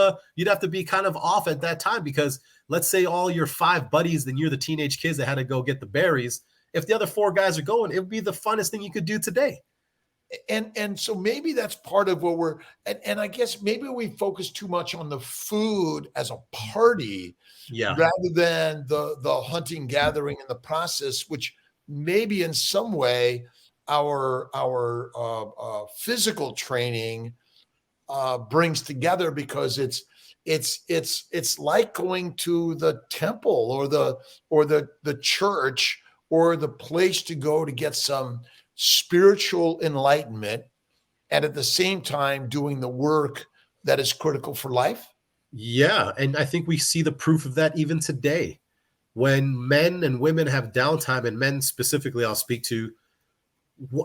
off at that time, because let's say all your 5 buddies, then you're the teenage kids that had to go get the berries. If the other 4 guys are going, it would be the funnest thing you could do today. and so maybe that's part of what we're and I guess maybe we focus too much on the food as a party rather than the hunting, gathering, and the process, which maybe in some way our physical training brings together, because it's like going to the temple or the church or the place to go to get some spiritual enlightenment, and at the same time doing the work that is critical for life. Yeah. And I think we see the proof of that even today. When men and women have downtime, and men specifically, I'll speak to,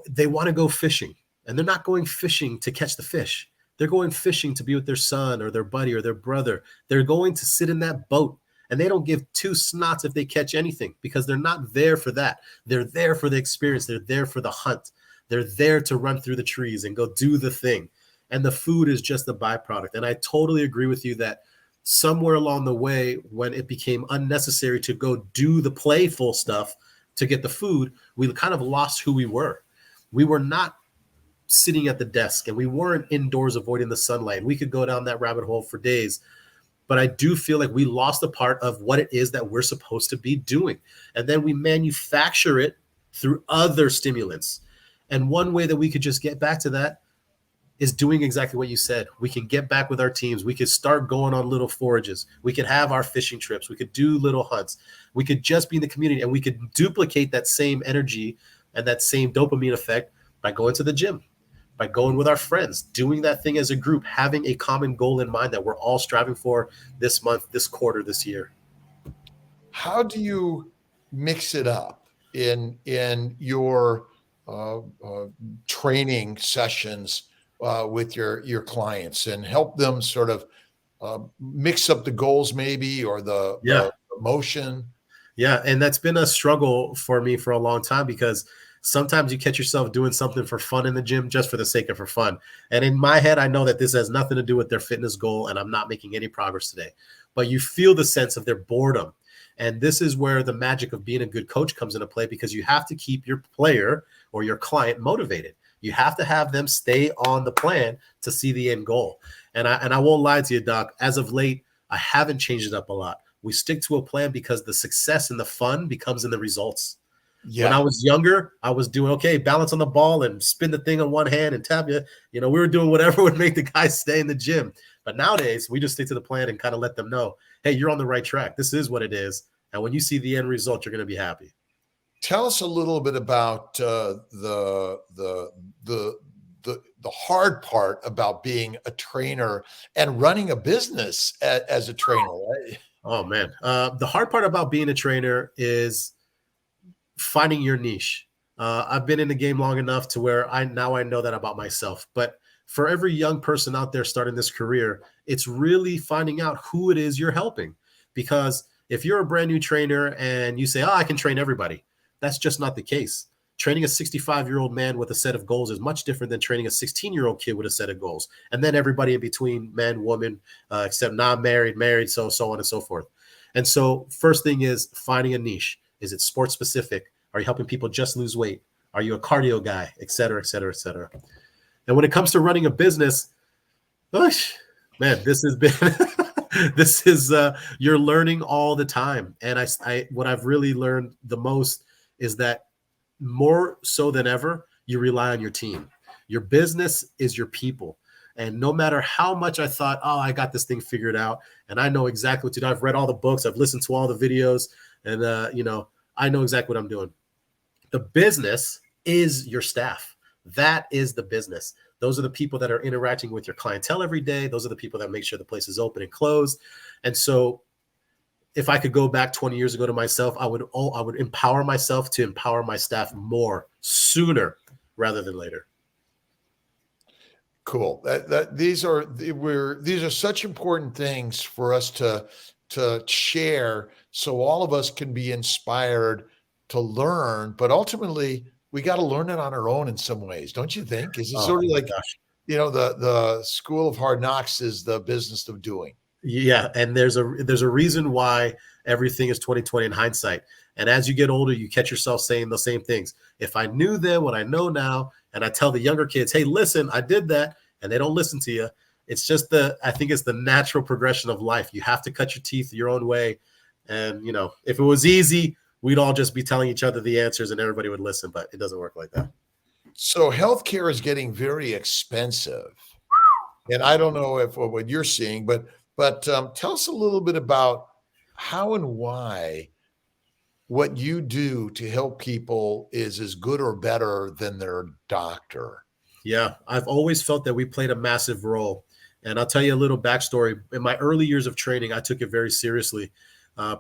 they want to go fishing, and they're not going fishing to catch the fish. They're going fishing to be with their son or their buddy or their brother. They're going to sit in that boat, and they don't give 2 snots if they catch anything, because they're not there for that. They're there for the experience. They're there for the hunt. They're there to run through the trees and go do the thing. And the food is just a byproduct. And I totally agree with you that somewhere along the way, when it became unnecessary to go do the playful stuff to get the food, we kind of lost who we were. We were not sitting at the desk, and we weren't indoors avoiding the sunlight. We could go down that rabbit hole for days. But I do feel like we lost a part of what it is that we're supposed to be doing. And then we manufacture it through other stimulants. And one way that we could just get back to that is doing exactly what you said. We can get back with our teams. We could start going on little forages. We could have our fishing trips. We could do little hunts. We could just be in the community, and we could duplicate that same energy and that same dopamine effect by going to the gym, by going with our friends, doing that thing as a group, having a common goal in mind that we're all striving for this month, this quarter, this year. How do you mix it up in your training sessions with your clients, and help them sort of mix up the goals maybe, or Yeah. the motion. Yeah. And that's been a struggle for me for a long time, because sometimes you catch yourself doing something for fun in the gym just for the sake of for fun. And in my head, I know that this has nothing to do with their fitness goal and I'm not making any progress today. But you feel the sense of their boredom. And this is where the magic of being a good coach comes into play, because you have to keep your player or your client motivated. You have to have them stay on the plan to see the end goal. And I won't lie to you, Doc, as of late, I haven't changed it up a lot. We stick to a plan because the success and the fun becomes in the results. Yeah. When I was younger, I was doing, okay, balance on the ball and spin the thing on one hand and tap you. You know, we were doing whatever would make the guys stay in the gym. But nowadays, we just stick to the plan and kind of let them know, hey, you're on the right track. This is what it is. And when you see the end result, you're going to be happy. Tell us a little bit about the hard part about being a trainer and running a business as a trainer. Right? Oh, man. The hard part about being a trainer is finding your niche. I've been in the game long enough to where I know that about myself. But for every young person out there starting this career, it's really finding out who it is you're helping. Because if you're a brand new trainer and you say, oh, I can train everybody, that's just not the case. Training a 65-year-old man with a set of goals is much different than training a 16-year-old kid with a set of goals. And then everybody in between, man, woman, except not married, so on and so forth. And so first thing is finding a niche. Is it sports specific? Are you helping people just lose weight? Are you a cardio guy, et cetera, et cetera, et cetera? And when it comes to running a business, gosh, man, this has been, this is, you're learning all the time. And what I've really learned the most is that more so than ever, you rely on your team. Your business is your people. And no matter how much I thought, oh, I got this thing figured out, and I know exactly what to do. I've read all the books, I've listened to all the videos, and, I know exactly what I'm doing. The business is your staff. That is the business. Those are the people that are interacting with your clientele every day. Those are the people that make sure the place is open and closed. And so if I could go back 20 years ago to myself, I would empower myself to empower my staff more sooner rather than later. Cool. These are such important things for us to share, so all of us can be inspired to learn. But ultimately, we got to learn it on our own in some ways, don't you think? Is it sort of like, gosh. the school of hard knocks is the business of doing. Yeah, and there's a reason why everything is 2020 in hindsight. And as you get older, you catch yourself saying the same things. If I knew then what I know now, and I tell the younger kids, hey, listen, I did that, and they don't listen to you. It's just I think it's the natural progression of life. You have to cut your teeth your own way. And, if it was easy, we'd all just be telling each other the answers and everybody would listen, but it doesn't work like that. So healthcare is getting very expensive. And I don't know what you're seeing, but tell us a little bit about how and why what you do to help people is as good or better than their doctor. Yeah, I've always felt that we played a massive role. And I'll tell you a little backstory. In my early years of training, I took it very seriously.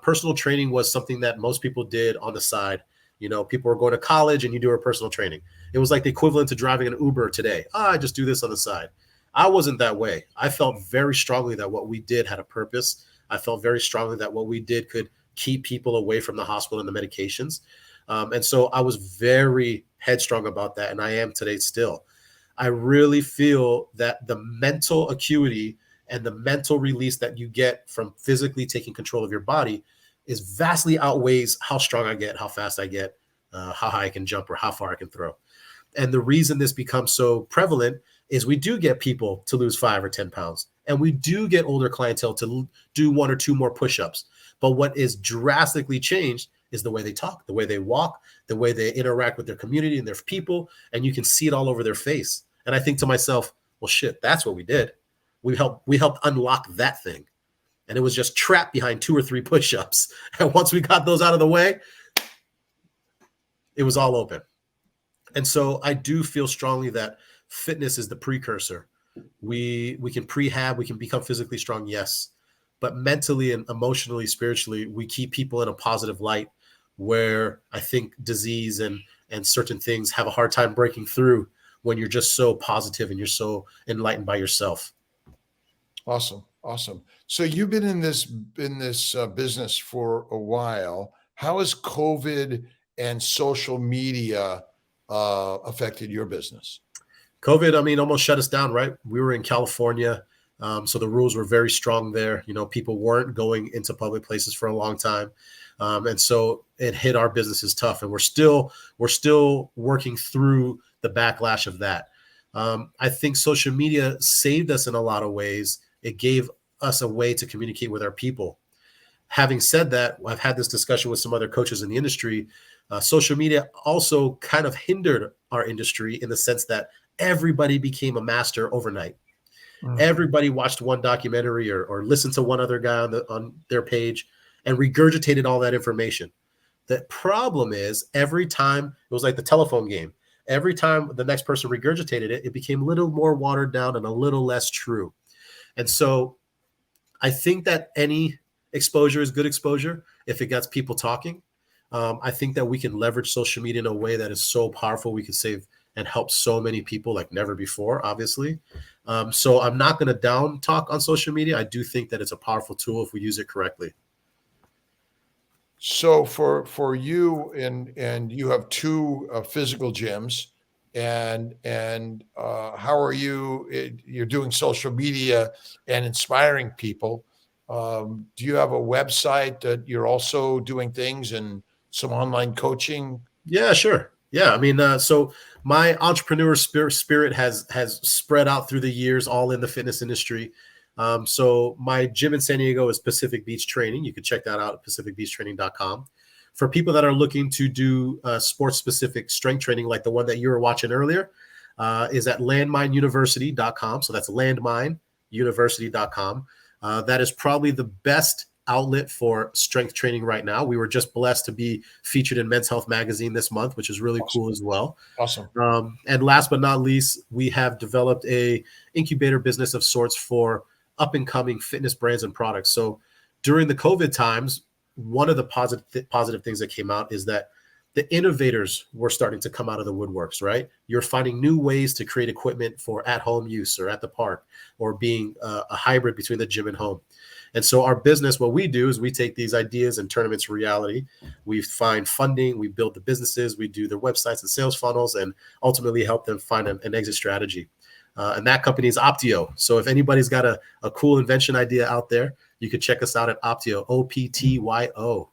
Personal training was something that most people did on the side. People were going to college and you do a personal training. It was like the equivalent to driving an Uber today. I just do this on the side. I wasn't that way. I felt very strongly that what we did had a purpose. I felt very strongly that what we did could keep people away from the hospital and the medications. And so I was very headstrong about that. And I am today still. I really feel that the mental acuity and the mental release that you get from physically taking control of your body is vastly outweighs how strong I get, how fast I get, how high I can jump, or how far I can throw. And the reason this becomes so prevalent is we do get people to lose 5 or 10 pounds, and we do get older clientele to do 1 or 2 more push-ups. But what is drastically changed is the way they talk, the way they walk, the way they interact with their community and their people, and you can see it all over their face. And I think to myself, well, shit, that's what we did. We helped unlock that thing. And it was just trapped behind 2 or 3 push-ups. And once we got those out of the way, it was all open. And so I do feel strongly that fitness is the precursor. We can prehab, we can become physically strong, yes. But mentally and emotionally, spiritually, we keep people in a positive light, where I think disease and certain things have a hard time breaking through when you're just so positive and you're so enlightened by yourself. Awesome. Awesome. So you've been in this business for a while. How has COVID and social media affected your business? COVID, I mean, almost shut us down, right? We were in California. So the rules were very strong there. You know, people weren't going into public places for a long time. And so it hit our businesses tough. And we're still working through the backlash of that. I think social media saved us in a lot of ways. It gave us a way to communicate with our people. Having said that, I've had this discussion with some other coaches in the industry. Social media also kind of hindered our industry in the sense that everybody became a master overnight. Mm. Everybody watched one documentary or listened to one other guy on their page and regurgitated all that information. The problem is every time it was like the telephone game. Every time the next person regurgitated it, it became a little more watered down and a little less true. And so I think that any exposure is good exposure if it gets people talking. I think that we can leverage social media in a way that is so powerful. We can save and help so many people like never before, obviously. So I'm not going to down talk on social media. I do think that it's a powerful tool if we use it correctly. So for you, and you have two physical gyms, and how are you? You're doing social media and inspiring people. Do you have a website that you're also doing things and some online coaching? Yeah, sure. Yeah, I mean, so my entrepreneur spirit has spread out through the years, all in the fitness industry. So my gym in San Diego is Pacific Beach Training. You can check that out at pacificbeachtraining.com. For people that are looking to do sports specific strength training, like the one that you were watching earlier, is at landmineuniversity.com. So that's landmineuniversity.com. That is probably the best outlet for strength training right now. We were just blessed to be featured in Men's Health magazine this month, which is really Awesome. cool as well. Awesome. And last but not least, we have developed a incubator business of sorts for up and coming fitness brands and products. So during the COVID times, one of the positive things that came out is that the innovators were starting to come out of the woodworks, right? You're finding new ways to create equipment for at-home use or at the park, or being a hybrid between the gym and home. And so our business, what we do is we take these ideas and turn them into reality. We find funding, we build the businesses, we do their websites and sales funnels, and ultimately help them find an exit strategy. And that company is Optio. So if anybody's got a cool invention idea out there, you could check us out at Optio, OPTYO.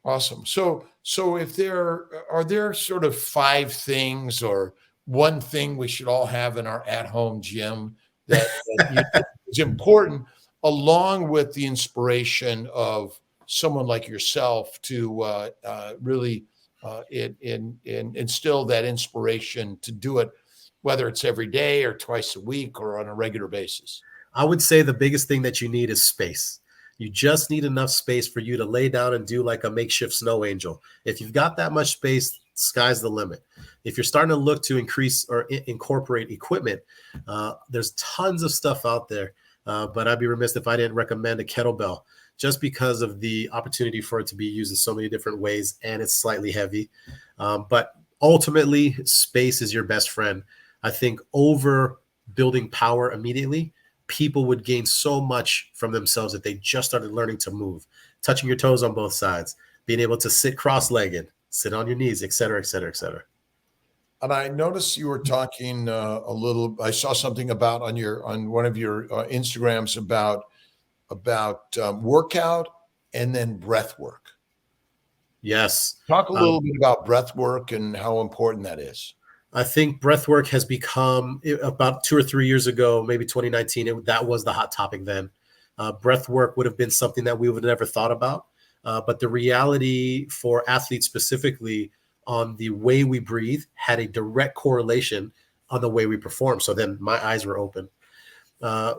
Awesome. So if there sort of five things or one thing we should all have in our at-home gym that you think is important, along with the inspiration of someone like yourself to really instill that inspiration to do it, whether it's every day or twice a week or on a regular basis? I would say the biggest thing that you need is space. You just need enough space for you to lay down and do like a makeshift snow angel. If you've got that much space, sky's the limit. If you're starting to look to increase or incorporate equipment, there's tons of stuff out there. But I'd be remiss if I didn't recommend a kettlebell, just because of the opportunity for it to be used in so many different ways, and it's slightly heavy. But ultimately, space is your best friend. I think over building power immediately, people would gain so much from themselves if they just started learning to move, touching your toes on both sides, being able to sit cross-legged, sit on your knees, et cetera, et cetera, et cetera. And I noticed you were talking a little. I saw something about on one of your Instagrams about workout and then breath work. Yes. Talk a little bit about breath work and how important that is. I think breathwork has become, about 2 or 3 years ago, maybe 2019, that was the hot topic then. Breathwork would have been something that we would have never thought about. But the reality for athletes specifically on the way we breathe had a direct correlation on the way we perform. So then my eyes were open.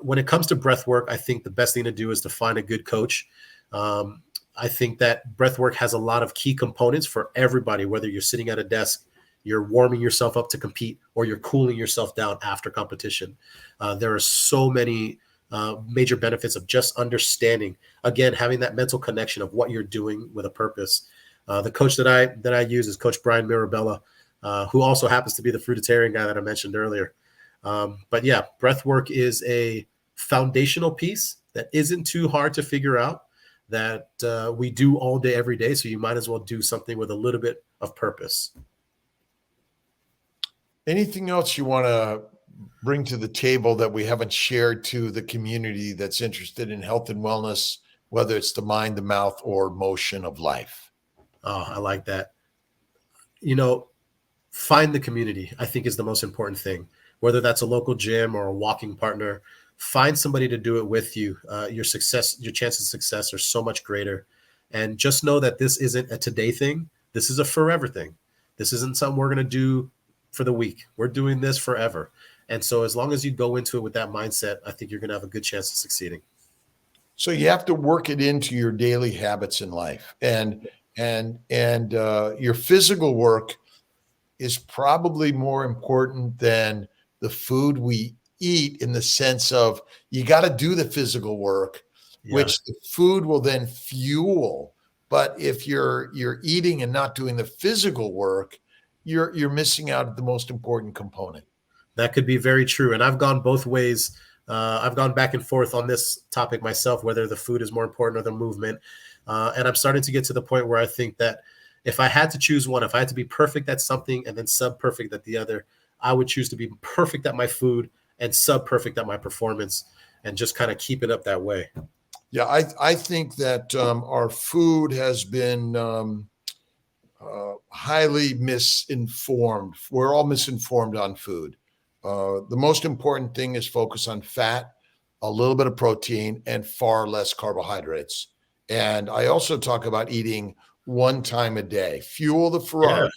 When it comes to breathwork, I think the best thing to do is to find a good coach. I think that breathwork has a lot of key components for everybody, whether you're sitting at a desk, you're warming yourself up to compete, or you're cooling yourself down after competition. There are so many major benefits of just understanding, again, having that mental connection of what you're doing with a purpose. The coach that I use is Coach Brian Mirabella, who also happens to be the fruitarian guy that I mentioned earlier. But yeah, breath work is a foundational piece that isn't too hard to figure out, that we do all day, every day. So you might as well do something with a little bit of purpose. Anything else you want to bring to the table that we haven't shared to the community that's interested in health and wellness, whether it's the mind, the mouth, or motion of life? Oh, I like that. Find the community, I think, is the most important thing. Whether that's a local gym or a walking partner, find somebody to do it with you. Your chances of success are so much greater. And just know that this isn't a today thing. This is a forever thing. This isn't something we're going to do for the week. We're doing this forever. And so as long as you go into it with that mindset, I think you're going to have a good chance of succeeding. So you have to work it into your daily habits in life, and your physical work is probably more important than the food we eat, in the sense of you got to do the physical work, which the food will then fuel. But if you're eating and not doing the physical work, you're missing out at the most important component. That could be very true. And I've gone both ways. I've gone back and forth on this topic myself, whether the food is more important or the movement. And I'm starting to get to the point where I think that if I had to choose one, if I had to be perfect at something and then sub-perfect at the other, I would choose to be perfect at my food and sub-perfect at my performance, and just kind of keep it up that way. Yeah, I think that our food has been highly misinformed. We're all misinformed on food. The most important thing is focus on fat, a little bit of protein, and far less carbohydrates. And I also talk about eating one time a day. Fuel the Ferrari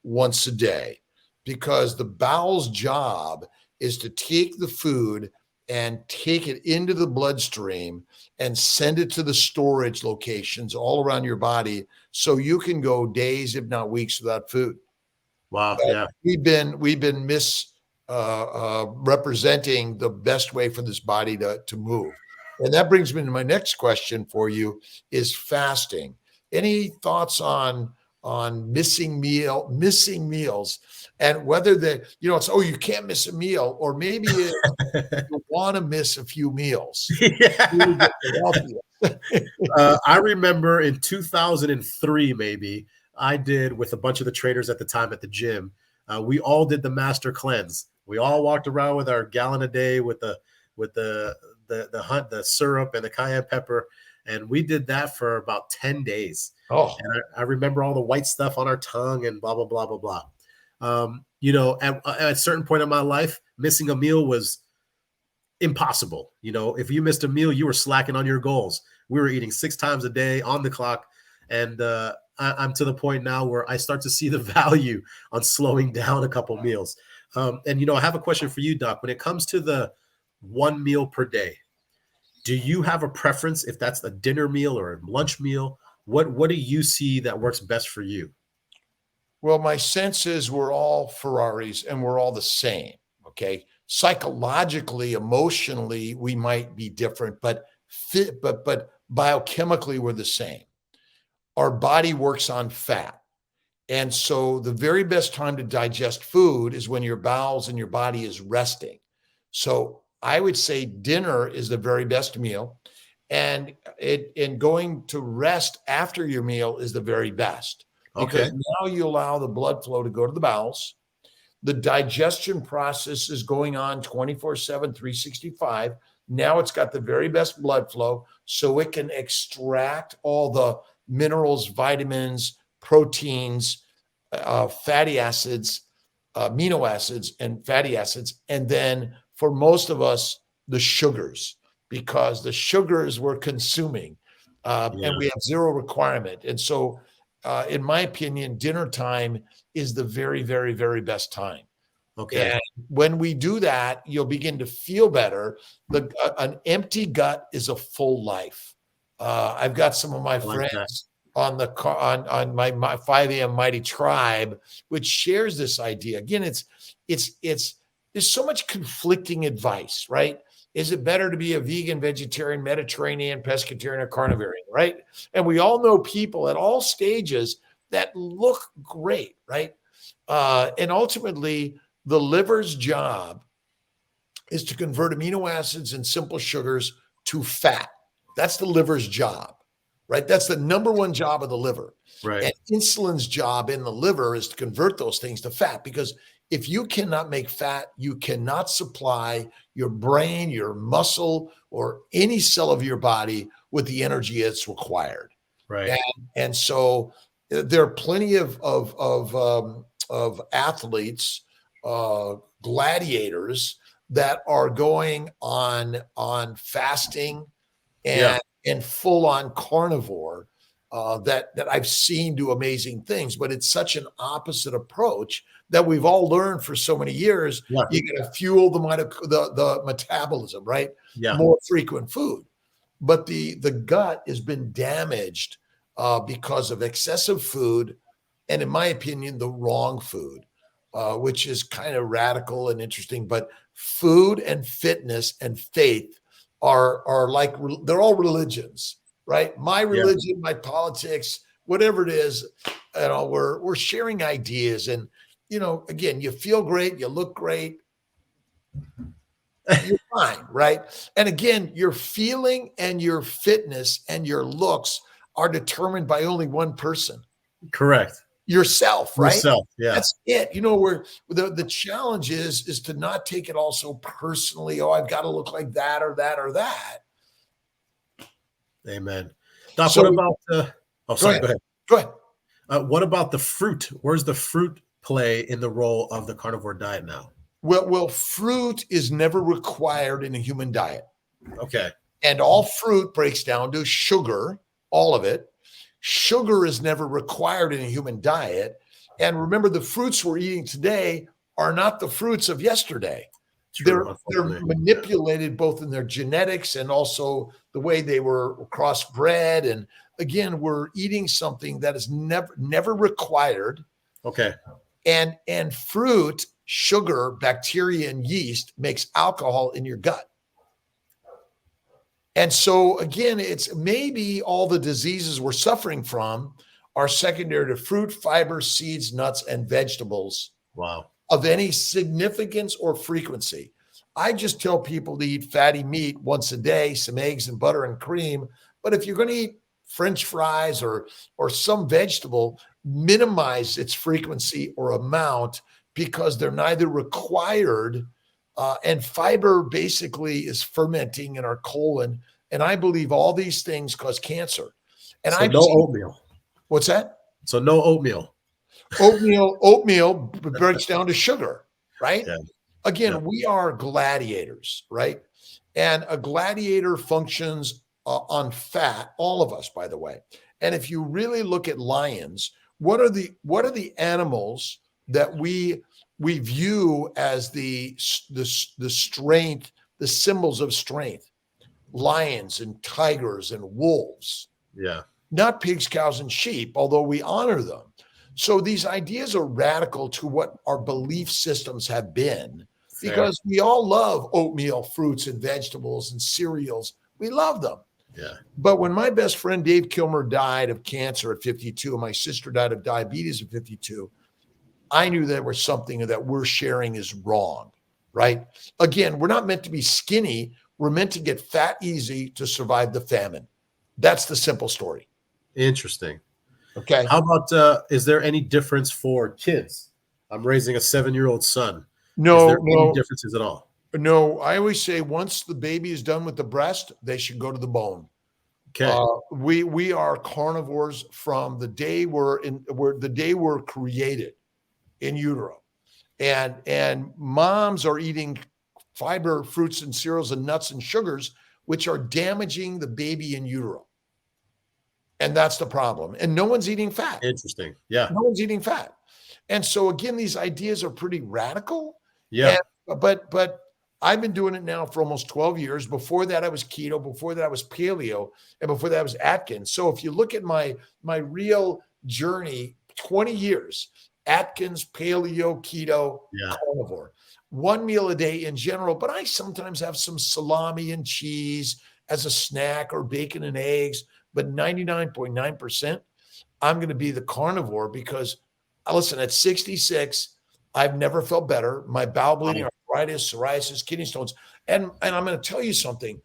once a day, because the bowel's job is to take the food and take it into the bloodstream and send it to the storage locations all around your body, so you can go days, if not weeks, without food. Wow. But yeah. We've been representing the best way for this body to move. And that brings me to my next question for you, is fasting. Any thoughts on missing meals, and whether it's, oh, you can't miss a meal, or maybe you want to miss a few meals? I remember in 2003, maybe, I did with a bunch of the trainers at the time at the gym. We all did the master cleanse. We all walked around with our gallon a day with the syrup and the cayenne pepper. And we did that for about 10 days. Oh, and I remember all the white stuff on our tongue and blah, blah, blah, blah, blah. At a certain point in my life, missing a meal was impossible. If you missed a meal, you were slacking on your goals. We were eating 6 times a day on the clock. And I'm to the point now where I start to see the value on slowing down a couple meals. I have a question for you, Doc. When it comes to the one meal per day, do you have a preference, if that's a dinner meal or a lunch meal? What do you see that works best for you? Well, my sense is we're all Ferraris and we're all the same. Okay. Psychologically, emotionally, we might be different, but biochemically, we're the same. Our body works on fat. And so the very best time to digest food is when your bowels and your body is resting. So I would say dinner is the very best meal, and going to rest after your meal is the very best, because now you allow the blood flow to go to the bowels. The digestion process is going on 24/7, 365. Now it's got the very best blood flow, so it can extract all the minerals, vitamins, proteins, fatty acids, amino acids, and fatty acids. And then for most of us, the sugars, because the sugars we're consuming, and we have zero requirement. And so, in my opinion, dinner time is the very, very, very best time. Okay. And when we do that, you'll begin to feel better. An empty gut is a full life. I've got some of my friends on my 5 a.m. Mighty Tribe, which shares this idea. Again, there's so much conflicting advice, right? Is it better to be a vegan, vegetarian, Mediterranean, pescatarian, or carnivorian, right? And we all know people at all stages that look great, right? And ultimately, the liver's job is to convert amino acids and simple sugars to fat. That's the liver's job, right? That's the number one job of the liver. Right. And insulin's job in the liver is to convert those things to fat, because if you cannot make fat, you cannot supply your brain, your muscle, or any cell of your body with the energy it's required. Right. And so there are plenty of athletes, gladiators that are going on fasting and full on carnivore, that I've seen do amazing things. But it's such an opposite approach that we've all learned for so many years. Yeah. You got to fuel the metabolism, right? Yeah. More frequent food. But the gut has been damaged because of excessive food, and in my opinion, the wrong food, which is kind of radical and interesting. But food and fitness and faith are like, they're all religions, right? My religion, my politics, whatever it is, we're sharing ideas. And again, you feel great, you look great, you're fine, right? And again, your feeling and your fitness and your looks are determined by only one person. Correct. Yourself, right? Yourself, yeah. That's it. Where the challenge is to not take it all so personally. Oh, I've got to look like that or that or that. Amen. Doc, what about go ahead. Go ahead. What about the fruit? Where's the fruit play in the role of the carnivore diet now? Well, fruit is never required in a human diet. Okay. And all fruit breaks down to sugar, all of it. Sugar is never required in a human diet. And remember, the fruits we're eating today are not the fruits of yesterday. True, they're manipulated both in their genetics and also the way they were crossbred. And again, we're eating something that is never required. Okay. And fruit, sugar, bacteria, and yeast makes alcohol in your gut. And so again, it's maybe all the diseases we're suffering from are secondary to fruit, fiber, seeds, nuts, and vegetables. Wow. Of any significance or frequency. I just tell people to eat fatty meat once a day, some eggs and butter and cream. But if you're going to eat French fries or some vegetable, minimize its frequency or amount, because they're neither required. And fiber basically is fermenting in our colon. And I believe all these things cause cancer. And so no oatmeal. What's that? So no oatmeal. Oatmeal breaks down to sugar, right? Yeah. Again, we are gladiators, right? And a gladiator functions on fat, all of us, by the way. And if you really look at lions, what are the animals that we view as the strength, the symbols of strength? Lions and tigers and wolves. Yeah. Not pigs, cows, and sheep, although we honor them. So these ideas are radical to what our belief systems have been. Fair. Because we all love oatmeal, fruits, and vegetables and cereals. We love them. Yeah. But when my best friend Dave Kilmer died of cancer at 52, and my sister died of diabetes at 52, I knew there was something that we're sharing is wrong, right? Again, we're not meant to be skinny. We're meant to get fat easy to survive the famine. That's the simple story. Interesting. Okay. How about, is there any difference for kids? I'm raising a 7-year-old son. No, is there any differences at all? No, I always say once the baby is done with the breast, they should go to the bone. Okay. We are carnivores from the day we're created in utero. And moms are eating fiber, fruits and cereals and nuts and sugars, which are damaging the baby in utero. And that's the problem. And no one's eating fat. Interesting. Yeah. No one's eating fat. And so again, these ideas are pretty radical. Yeah. But I've been doing it now for almost 12 years. Before that, I was keto. Before that, I was paleo. And before that, I was Atkins. So if you look at my real journey, 20 years, Atkins, paleo, keto, carnivore. One meal a day in general, but I sometimes have some salami and cheese as a snack or bacon and eggs. But 99.9%, I'm going to be the carnivore because, listen, at 66, I've never felt better. My bowel bleeding are arthritis, psoriasis, kidney stones. And I'm going to tell you something.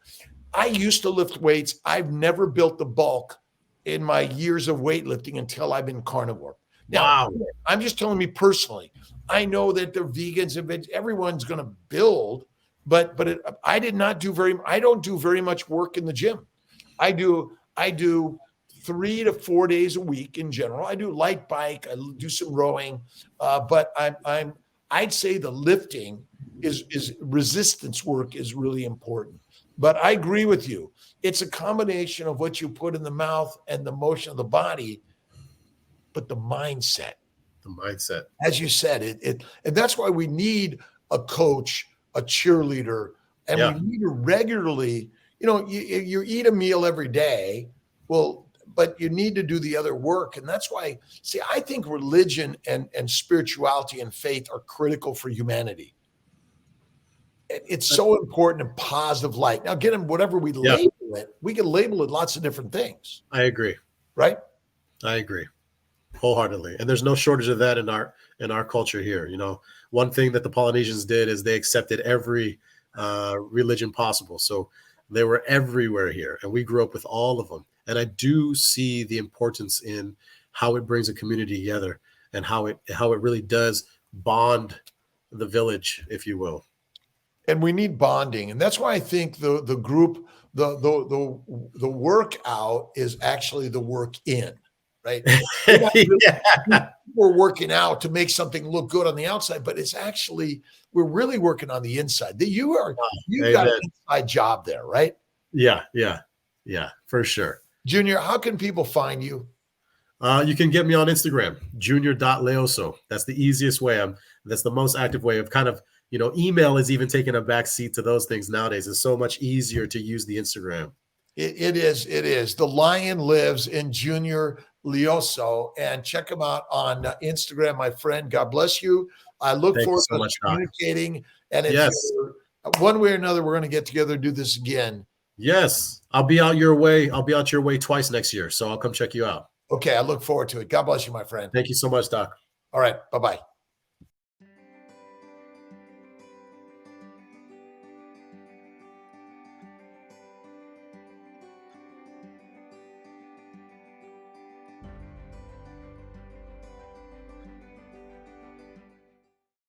I used to lift weights. I've never built the bulk in my years of weightlifting until I've been carnivore. Now, Wow. I'm just telling me personally. I know that the vegans and everyone's going to build, but I don't do very much work in the gym. I do 3 to 4 days a week in general. I do light bike, I do some rowing, but I'd say the lifting is resistance work is really important. But I agree with you. It's a combination of what you put in the mouth and the motion of the body, but the mindset. The mindset. As you said, and that's why we need a coach, a cheerleader, and we need to regularly, you eat a meal every day. Well, but you need to do the other work. And that's why, I think religion and spirituality and faith are critical for humanity. It's so important in positive light. Now, again, whatever we label it, we can label it lots of different things. I agree. Right? I agree wholeheartedly. And there's no shortage of that in our culture here. One thing that the Polynesians did is they accepted every religion possible. So they were everywhere here, and we grew up with all of them. And I do see the importance in how it brings a community together and how it really does bond the village, if you will. And we need bonding. And that's why I think the group, the workout is actually the work in, right? We're working out to make something look good on the outside, but it's actually, we're really working on the inside. You've got an inside job there, right? Yeah, for sure. Junior, how can people find you? You can get me on Instagram, junior.leoso. That's the easiest way. That's the most active way of kind of, email is even taking a back seat to those things nowadays. It's so much easier to use the Instagram. It is. The lion lives in Junior Leoso, and check him out on Instagram, my friend. God bless you. I look forward to communicating. And if one way or another, we're going to get together and do this again. Yes. I'll be out your way. I'll be out your way twice next year. So I'll come check you out. Okay. I look forward to it. God bless you, my friend. Thank you so much, Doc. All right. Bye-bye.